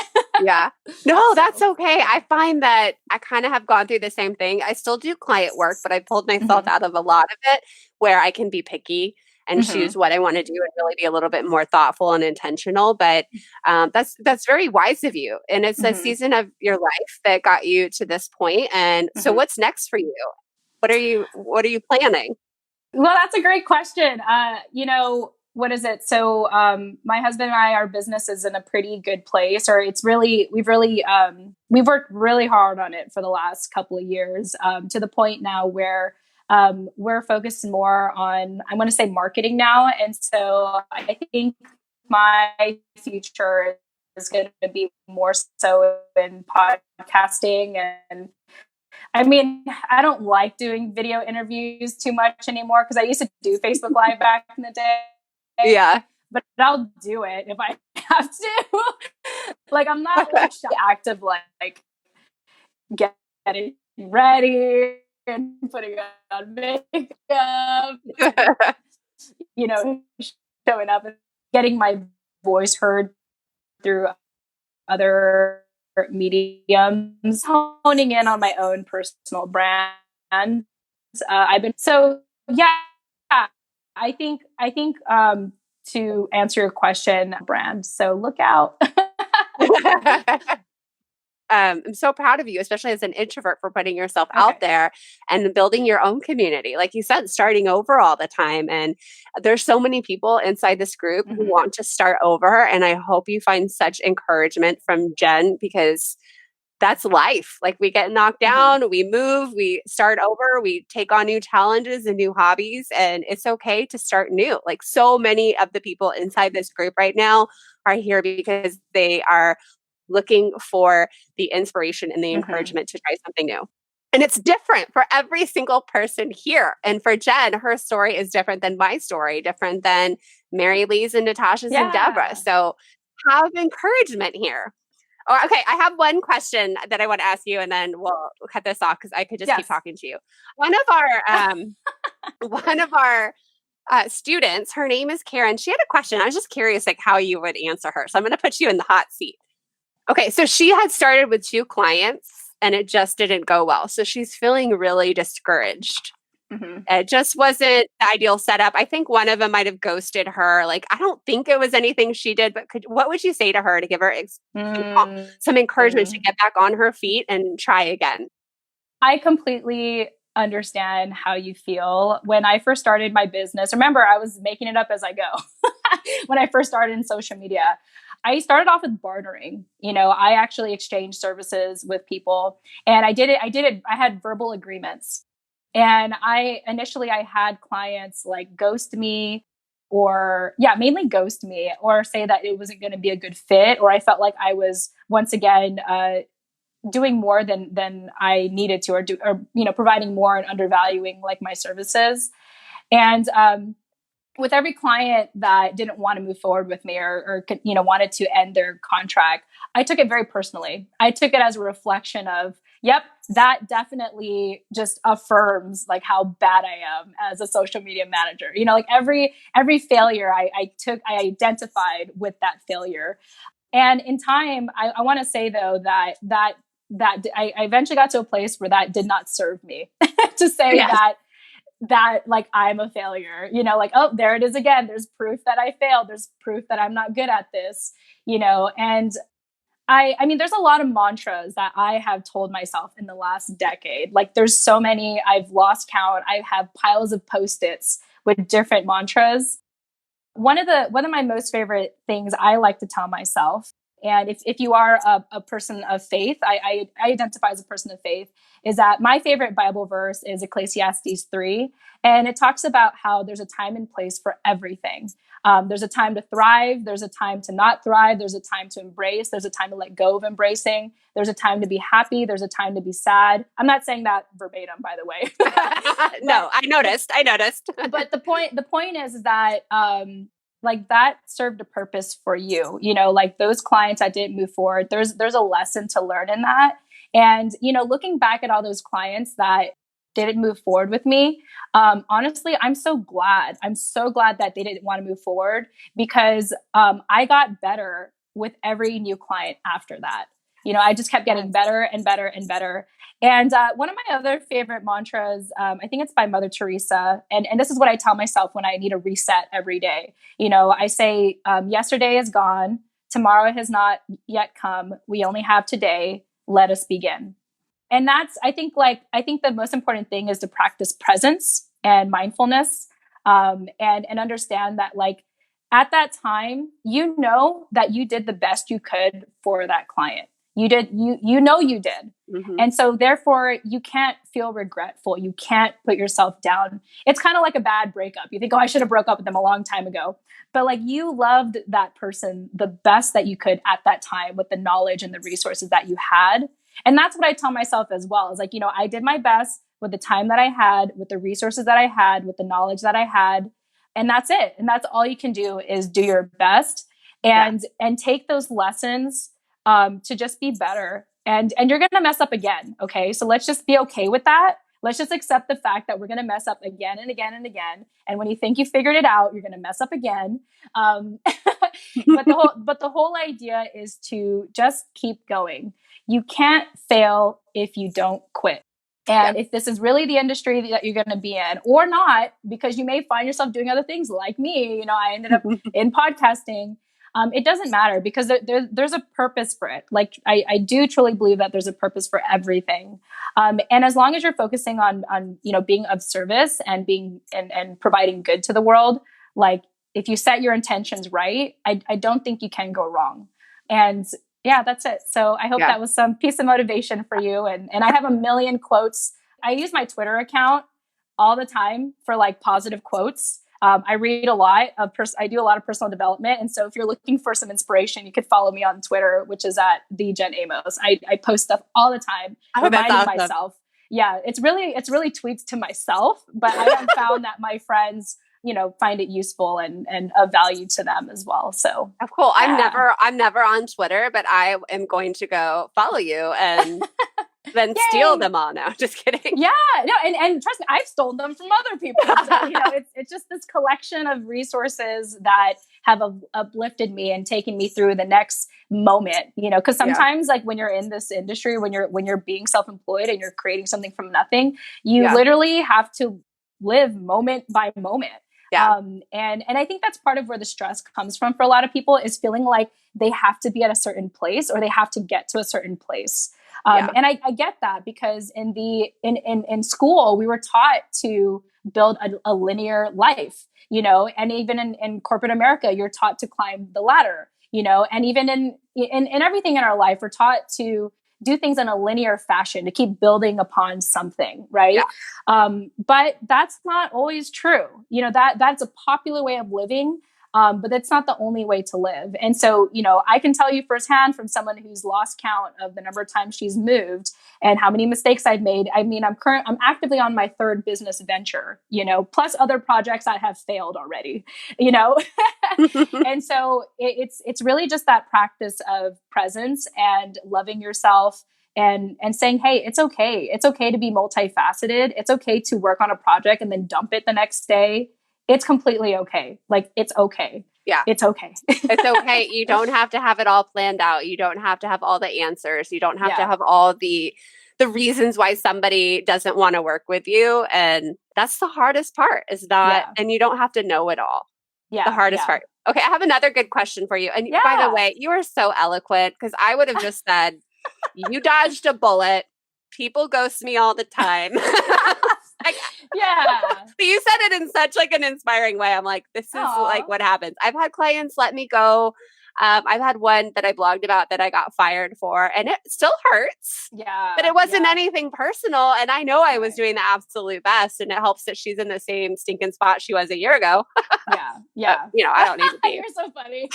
Yeah. No, that's okay. I find that I kind of have gone through the same thing. I still do client work, but I pulled myself out of a lot of it where I can be picky and choose what I want to do and really be a little bit more thoughtful and intentional. But that's very wise of you. And it's a season of your life that got you to this point. And so what's next for you? What are you planning? Well, that's a great question. What is it? So, my husband and I, our business is in a pretty good place, or we've worked really hard on it for the last couple of years, to the point now where, we're focused more on, I want to say marketing now. And so I think my future is going to be more so in podcasting. And I mean, I don't like doing video interviews too much anymore because I used to do Facebook Live back in the day. Yeah. But I'll do it if I have to. Like, I'm not like active, like getting ready and putting on makeup, showing up and getting my voice heard through other mediums, honing in on my own personal brand. I think to answer your question, brand. So look out. I'm so proud of you, especially as an introvert, for putting yourself out there and building your own community. Like you said, starting over all the time. And there's so many people inside this group who want to start over. And I hope you find such encouragement from Jen, because that's life. Like, we get knocked down, we move, we start over, we take on new challenges and new hobbies, and it's okay to start new. Like, so many of the people inside this group right now are here because they are looking for the inspiration and the encouragement to try something new. And it's different for every single person here. And for Jen, her story is different than my story, different than Mary Lee's and Natasha's and Deborah. So have encouragement here. Oh, okay, I have one question that I want to ask you, and then we'll cut this off because I could just keep talking to you. One of our students, her name is Karen. She had a question. I was just curious, like, how you would answer her. So I'm going to put you in the hot seat. Okay, so she had started with 2 clients and it just didn't go well. So she's feeling really discouraged. It just wasn't the ideal setup. I think one of them might have ghosted her. Like, I don't think it was anything she did, but what would you say to her to give her some encouragement to get back on her feet and try again? I completely understand how you feel. When I first started my business, remember, I was making it up as I go. When I first started in social media, I started off with bartering. I actually exchanged services with people, and I had verbal agreements. And I had clients like ghost me, or mainly ghost me, or say that it wasn't going to be a good fit, or I felt like I was once again doing more than I needed to, or providing more and undervaluing like my services. And with every client that didn't want to move forward with me, or wanted to end their contract, I took it very personally. I took it as a reflection of, yep, that definitely just affirms like how bad I am as a social media manager. Like every failure I identified with that failure. And in time, I want to say though that I eventually got to a place where that did not serve me to say that like I'm a failure, like, oh, there it is again. There's proof that I failed. There's proof that I'm not good at this, and I mean, there's a lot of mantras that I have told myself in the last decade. Like, there's so many, I've lost count. I have piles of Post-its with different mantras. One of my most favorite things I like to tell myself, and if you are a person of faith, I identify as a person of faith, is that my favorite Bible verse is Ecclesiastes 3. And it talks about how there's a time and place for everything. There's a time to thrive. There's a time to not thrive. There's a time to embrace. There's a time to let go of embracing. There's a time to be happy. There's a time to be sad. I'm not saying that verbatim, by the way. No, I noticed. But the point is that, like, that served a purpose for you, like those clients that didn't move forward, there's a lesson to learn in that. And, looking back at all those clients that didn't move forward with me. Honestly, I'm so glad. I'm so glad that they didn't want to move forward because I got better with every new client after that. I just kept getting better and better and better. And one of my other favorite mantras, I think it's by Mother Teresa. And this is what I tell myself when I need a reset every day. I say, yesterday is gone. Tomorrow has not yet come. We only have today. Let us begin. And that's, I think the most important thing is to practice presence and mindfulness, and understand that at that time, that you did the best you could for that client. You did, you did. Mm-hmm. And so therefore you can't feel regretful. You can't put yourself down. It's kind of like a bad breakup. You think, oh, I should have broke up with them a long time ago. But you loved that person the best that you could at that time with the knowledge and the resources that you had. And that's what I tell myself as well. Is I did my best with the time that I had, with the resources that I had, with the knowledge that I had. And that's it. And that's all you can do is do your best and take those lessons to just be better. And you're going to mess up again. Okay. So let's just be okay with that. Let's just accept the fact that we're going to mess up again and again and again. And when you think you figured it out, you're going to mess up again. But the whole idea is to just keep going. You can't fail if you don't quit. And if this is really the industry that you're going to be in or not, because you may find yourself doing other things like me, I ended up in podcasting. It doesn't matter because there's a purpose for it. I do truly believe that there's a purpose for everything. And as long as you're focusing on being of service and being and providing good to the world, if you set your intentions right, I don't think you can go wrong. And yeah, that's it. So I hope that was some piece of motivation for you. And I have a million quotes. I use my Twitter account all the time for positive quotes. I read a lot I do a lot of personal development. And so if you're looking for some inspiration, you could follow me on Twitter, which is at the Jen Amos. I post stuff all the time, reminding myself. Yeah, it's really tweets to myself, but I have found that my friends, find it useful and of value to them as well. So cool. Yeah. I'm never on Twitter, but I am going to go follow you and then steal them all now. Just kidding. Yeah, no, and trust me, I've stolen them from other people. So, it's just this collection of resources that have uplifted me and taken me through the next moment. Because sometimes, when you're in this industry, when you're being self-employed and you're creating something from nothing, you literally have to live moment by moment. Yeah. And I think that's part of where the stress comes from for a lot of people is feeling like they have to be at a certain place or they have to get to a certain place. And I get that because in school, we were taught to build a linear life, and even in corporate America, you're taught to climb the ladder, and even in everything in our life, we're taught to do things in a linear fashion, to keep building upon something, right? Yeah. But that's not always true. That's a popular way of living. But that's not the only way to live. And so, I can tell you firsthand from someone who's lost count of the number of times she's moved and how many mistakes I've made. I mean, I'm actively on my third business venture, plus other projects that have failed already, And so it's really just that practice of presence and loving yourself and saying, hey, it's okay. It's okay to be multifaceted. It's okay to work on a project and then dump it the next day. It's completely okay. It's okay. Yeah. It's okay. It's okay. You don't have to have it all planned out. You don't have to have all the answers. You don't have to have all the reasons why somebody doesn't want to work with you. And that's the hardest part and you don't have to know it all. Yeah. The hardest part. Okay. I have another good question for you. And by the way, you are so eloquent because I would have just said, you dodged a bullet. People ghost me all the time. So you said it in such an inspiring way. I'm like, this is what happens. I've had clients let me go. I've had one that I blogged about that I got fired for, and it still hurts. Yeah. But it wasn't anything personal. And I know I was doing the absolute best. And it helps that she's in the same stinking spot she was a year ago. Yeah. I don't need to be. You're so funny.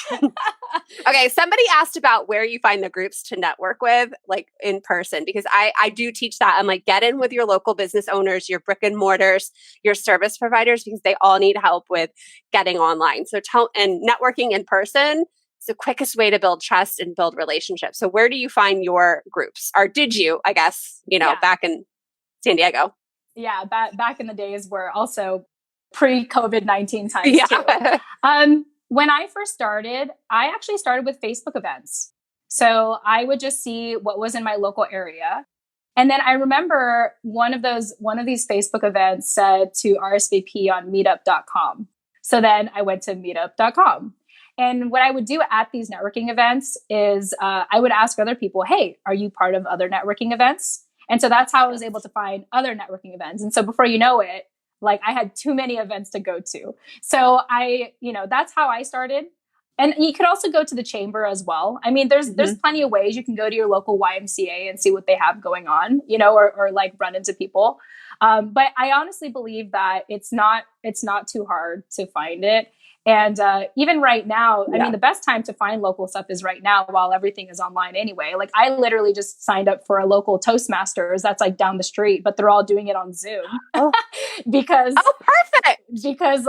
Okay. Somebody asked about where you find the groups to network with, in person, because I do teach that. I'm like, get in with your local business owners, your brick and mortars, your service providers, because they all need help with getting online. So and networking in person. It's the quickest way to build trust and build relationships. So where do you find your groups? Or did you, I guess, back in San Diego? Yeah, back in the days were also pre-COVID-19 times too. Yeah. When I first started, I actually started with Facebook events. So I would just see what was in my local area. And then I remember one of these Facebook events said to RSVP on meetup.com. So then I went to meetup.com. And what I would do at these networking events is I would ask other people, hey, are you part of other networking events? And so that's how I was able to find other networking events. And so before you know it, like I had too many events to go to. So that's how I started. And you could also go to the chamber as well. I mean, there's plenty of ways you can go to your local YMCA and see what they have going on, or like run into people. But I honestly believe that it's not too hard to find it. And even right now, I mean, the best time to find local stuff is right now while everything is online anyway. Like I literally just signed up for a local Toastmasters that's like down the street, but they're all doing it on Zoom. Oh, because perfect. Because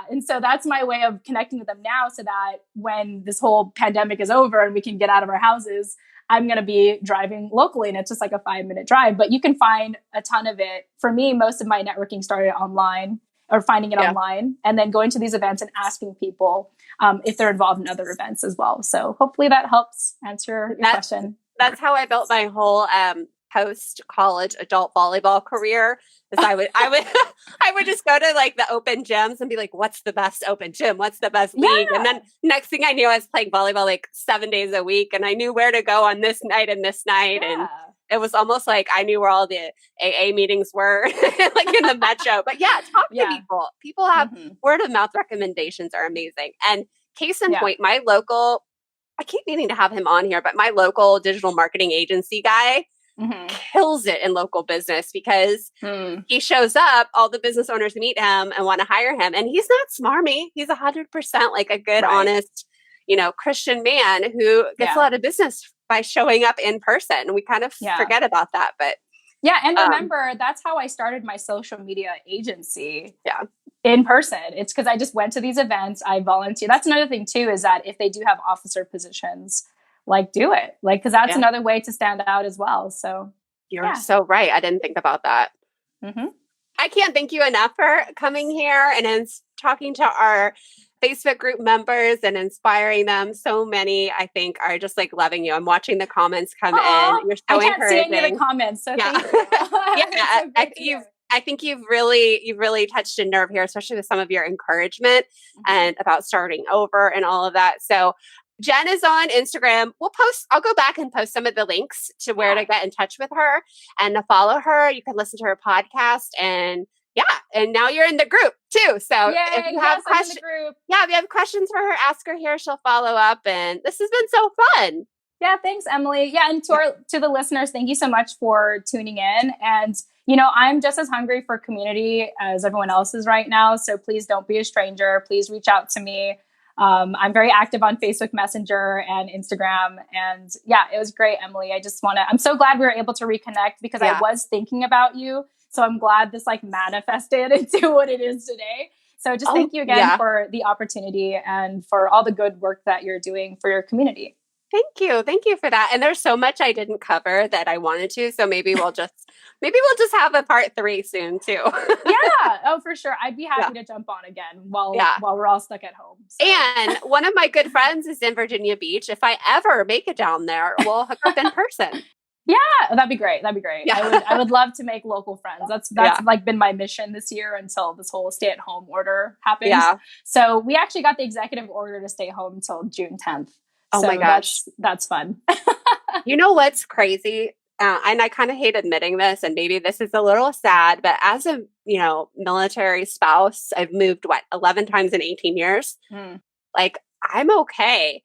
and so that's my way of connecting with them now so that when this whole pandemic is over and we can get out of our houses, I'm going to be driving locally and it's just like a 5-minute drive, but you can find a ton of it. For me, most of my networking started online or finding it online and then going to these events and asking people if they're involved in other events as well. So hopefully that helps answer your question. That's how I built my whole post-college adult volleyball career. Is I would just go to like the open gyms and be like, what's the best open gym? What's the best league? And then next thing I knew, I was playing volleyball like 7 days a week and I knew where to go on this night and this night. And it was almost like I knew where all the AA meetings were like in the metro. But talk to people. People have word of mouth recommendations are amazing. And case in point, my local, I keep meaning to have him on here, but my local digital marketing agency guy kills it in local business because he shows up, all the business owners meet him and want to hire him. And he's not smarmy. He's 100% like a good, honest, Christian man who gets a lot of business by showing up in person. And we kind of forget about that. But and remember, that's how I started my social media agency. Yeah. In person. It's because I just went to these events. I volunteer. That's another thing too, is that if they do have officer positions, like do it. Like, cause that's another way to stand out as well. So you're so right. I didn't think about that. I can't thank you enough for coming here and talking to our Facebook group members and inspiring them. So many, I think, are just like loving you. I'm watching the comments come in. You're so encouraging. I can't see any of the comments. So thank you. I think you've really touched a nerve here, especially with some of your encouragement and about starting over and all of that. So Jen is on Instagram. I'll go back and post some of the links to where to get in touch with her and to follow her. You can listen to her podcast and now you're in the group too. So if you have questions, if you have questions for her, ask her here. She'll follow up. And this has been so fun. Yeah, thanks, Emily. Yeah, and to the listeners, thank you so much for tuning in. And I'm just as hungry for community as everyone else is right now. So please don't be a stranger. Please reach out to me. I'm very active on Facebook Messenger and Instagram. And it was great, Emily. I'm so glad we were able to reconnect because I was thinking about you. So I'm glad this like manifested into what it is today. So just thank you again for the opportunity and for all the good work that you're doing for your community. Thank you. Thank you for that. And there's so much I didn't cover that I wanted to. So maybe we'll just have a part 3 soon too. Oh, for sure. I'd be happy to jump on again while we're all stuck at home. So. And one of my good friends is in Virginia Beach. If I ever make it down there, we'll hook up in person. Yeah, that'd be great. Yeah. I would love to make local friends. That's like been my mission this year until this whole stay-at-home order happened. Yeah. So we actually got the executive order to stay home until June 10th. Oh my gosh. That's fun. You know what's crazy? And I kind of hate admitting this, and maybe this is a little sad, but as a, military spouse, I've moved 11 times in 18 years. Like I'm okay.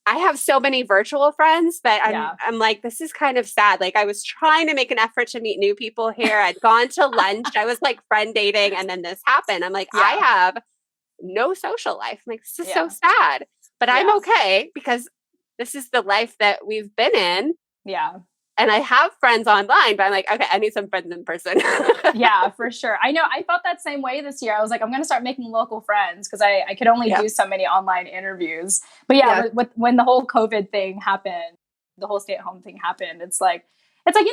I have so many virtual friends, but I'm like, this is kind of sad. Like I was trying to make an effort to meet new people here. I'd gone to lunch. I was like friend dating. And then this happened. I'm like, I have no social life. I'm like, this is so sad, but I'm okay because this is the life that we've been in. Yeah. And I have friends online, but I'm like, okay, I need some friends in person. Yeah, for sure. I know. I felt that same way this year. I was like, I'm going to start making local friends because I could only do so many online interviews. But when the whole COVID thing happened, the whole stay-at-home thing happened, it's like, it's like,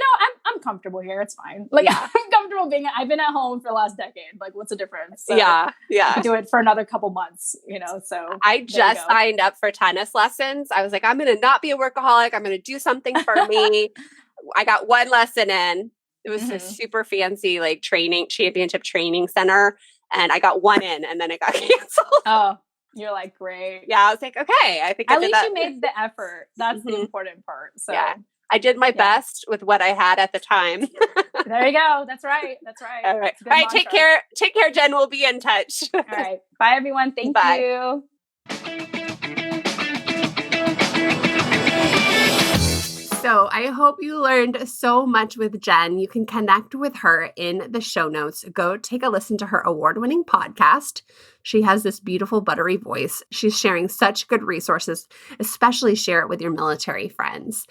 I'm comfortable here. It's fine. Like, I'm comfortable I've been at home for the last decade. Like, what's the difference? So yeah. I could do it for another couple months, so. I just signed up for tennis lessons. I was like, I'm going to not be a workaholic. I'm going to do something for me. I got one lesson in. It was a super fancy, like, championship training center. And I got one in and then it got canceled. Oh, you're like, great. Yeah. I was like, okay, I think at least you made the effort. That's the important part. So yeah. I did my best with what I had at the time. There you go. That's right. All right. All right. Take care. Take care, Jen. We'll be in touch. All right. Bye, everyone. Thank you. So I hope you learned so much with Jen. You can connect with her in the show notes. Go take a listen to her award-winning podcast. She has this beautiful, buttery voice. She's sharing such good resources, especially share it with your military friends.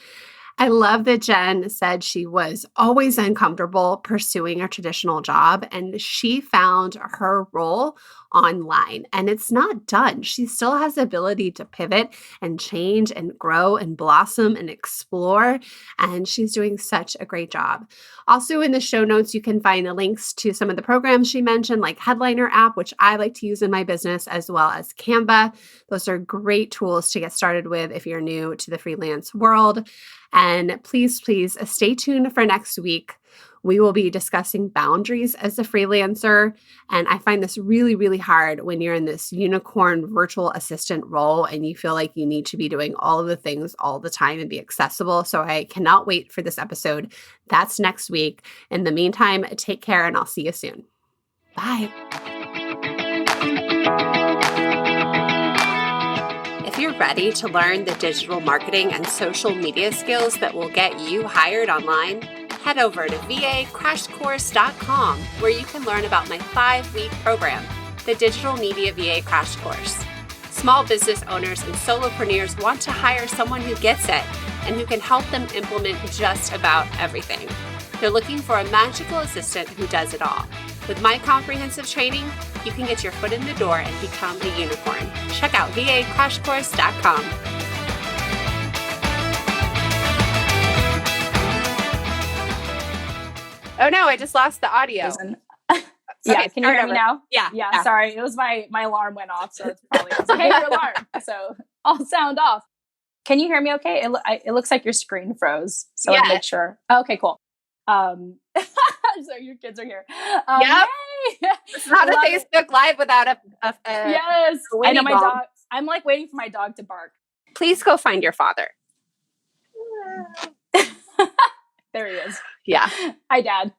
I love that Jen said she was always uncomfortable pursuing a traditional job, and she found her role online, and it's not done. She still has the ability to pivot and change and grow and blossom and explore, and she's doing such a great job. Also in the show notes, you can find the links to some of the programs she mentioned, like Headliner app, which I like to use in my business, as well as Canva. Those are great tools to get started with if you're new to the freelance world. And please stay tuned for next week. We will be discussing boundaries as a freelancer. And I find this really, really hard when you're in this unicorn virtual assistant role and you feel like you need to be doing all of the things all the time and be accessible. So I cannot wait for this episode. That's next week. In the meantime, take care and I'll see you soon. Bye. If you're ready to learn the digital marketing and social media skills that will get you hired online, head over to vacrashcourse.com, where you can learn about my 5-week program, the Digital Media VA Crash Course. Small business owners and solopreneurs want to hire someone who gets it and who can help them implement just about everything. They're looking for a magical assistant who does it all. With my comprehensive training, you can get your foot in the door and become a unicorn. Check out vacrashcourse.com. Oh no, I just lost the audio. Yeah, can you hear me now? Yeah. Sorry, it was my alarm went off, so it's probably hey, your alarm. So I'll sound off. Can you hear me? Okay, it looks like your screen froze, so I'll make sure. Okay, cool. So your kids are here. Yep. It's not a Facebook Live without a yes. I know my dog. I'm like waiting for my dog to bark. Please go find your father. There he is. Yeah. Hi, Dad.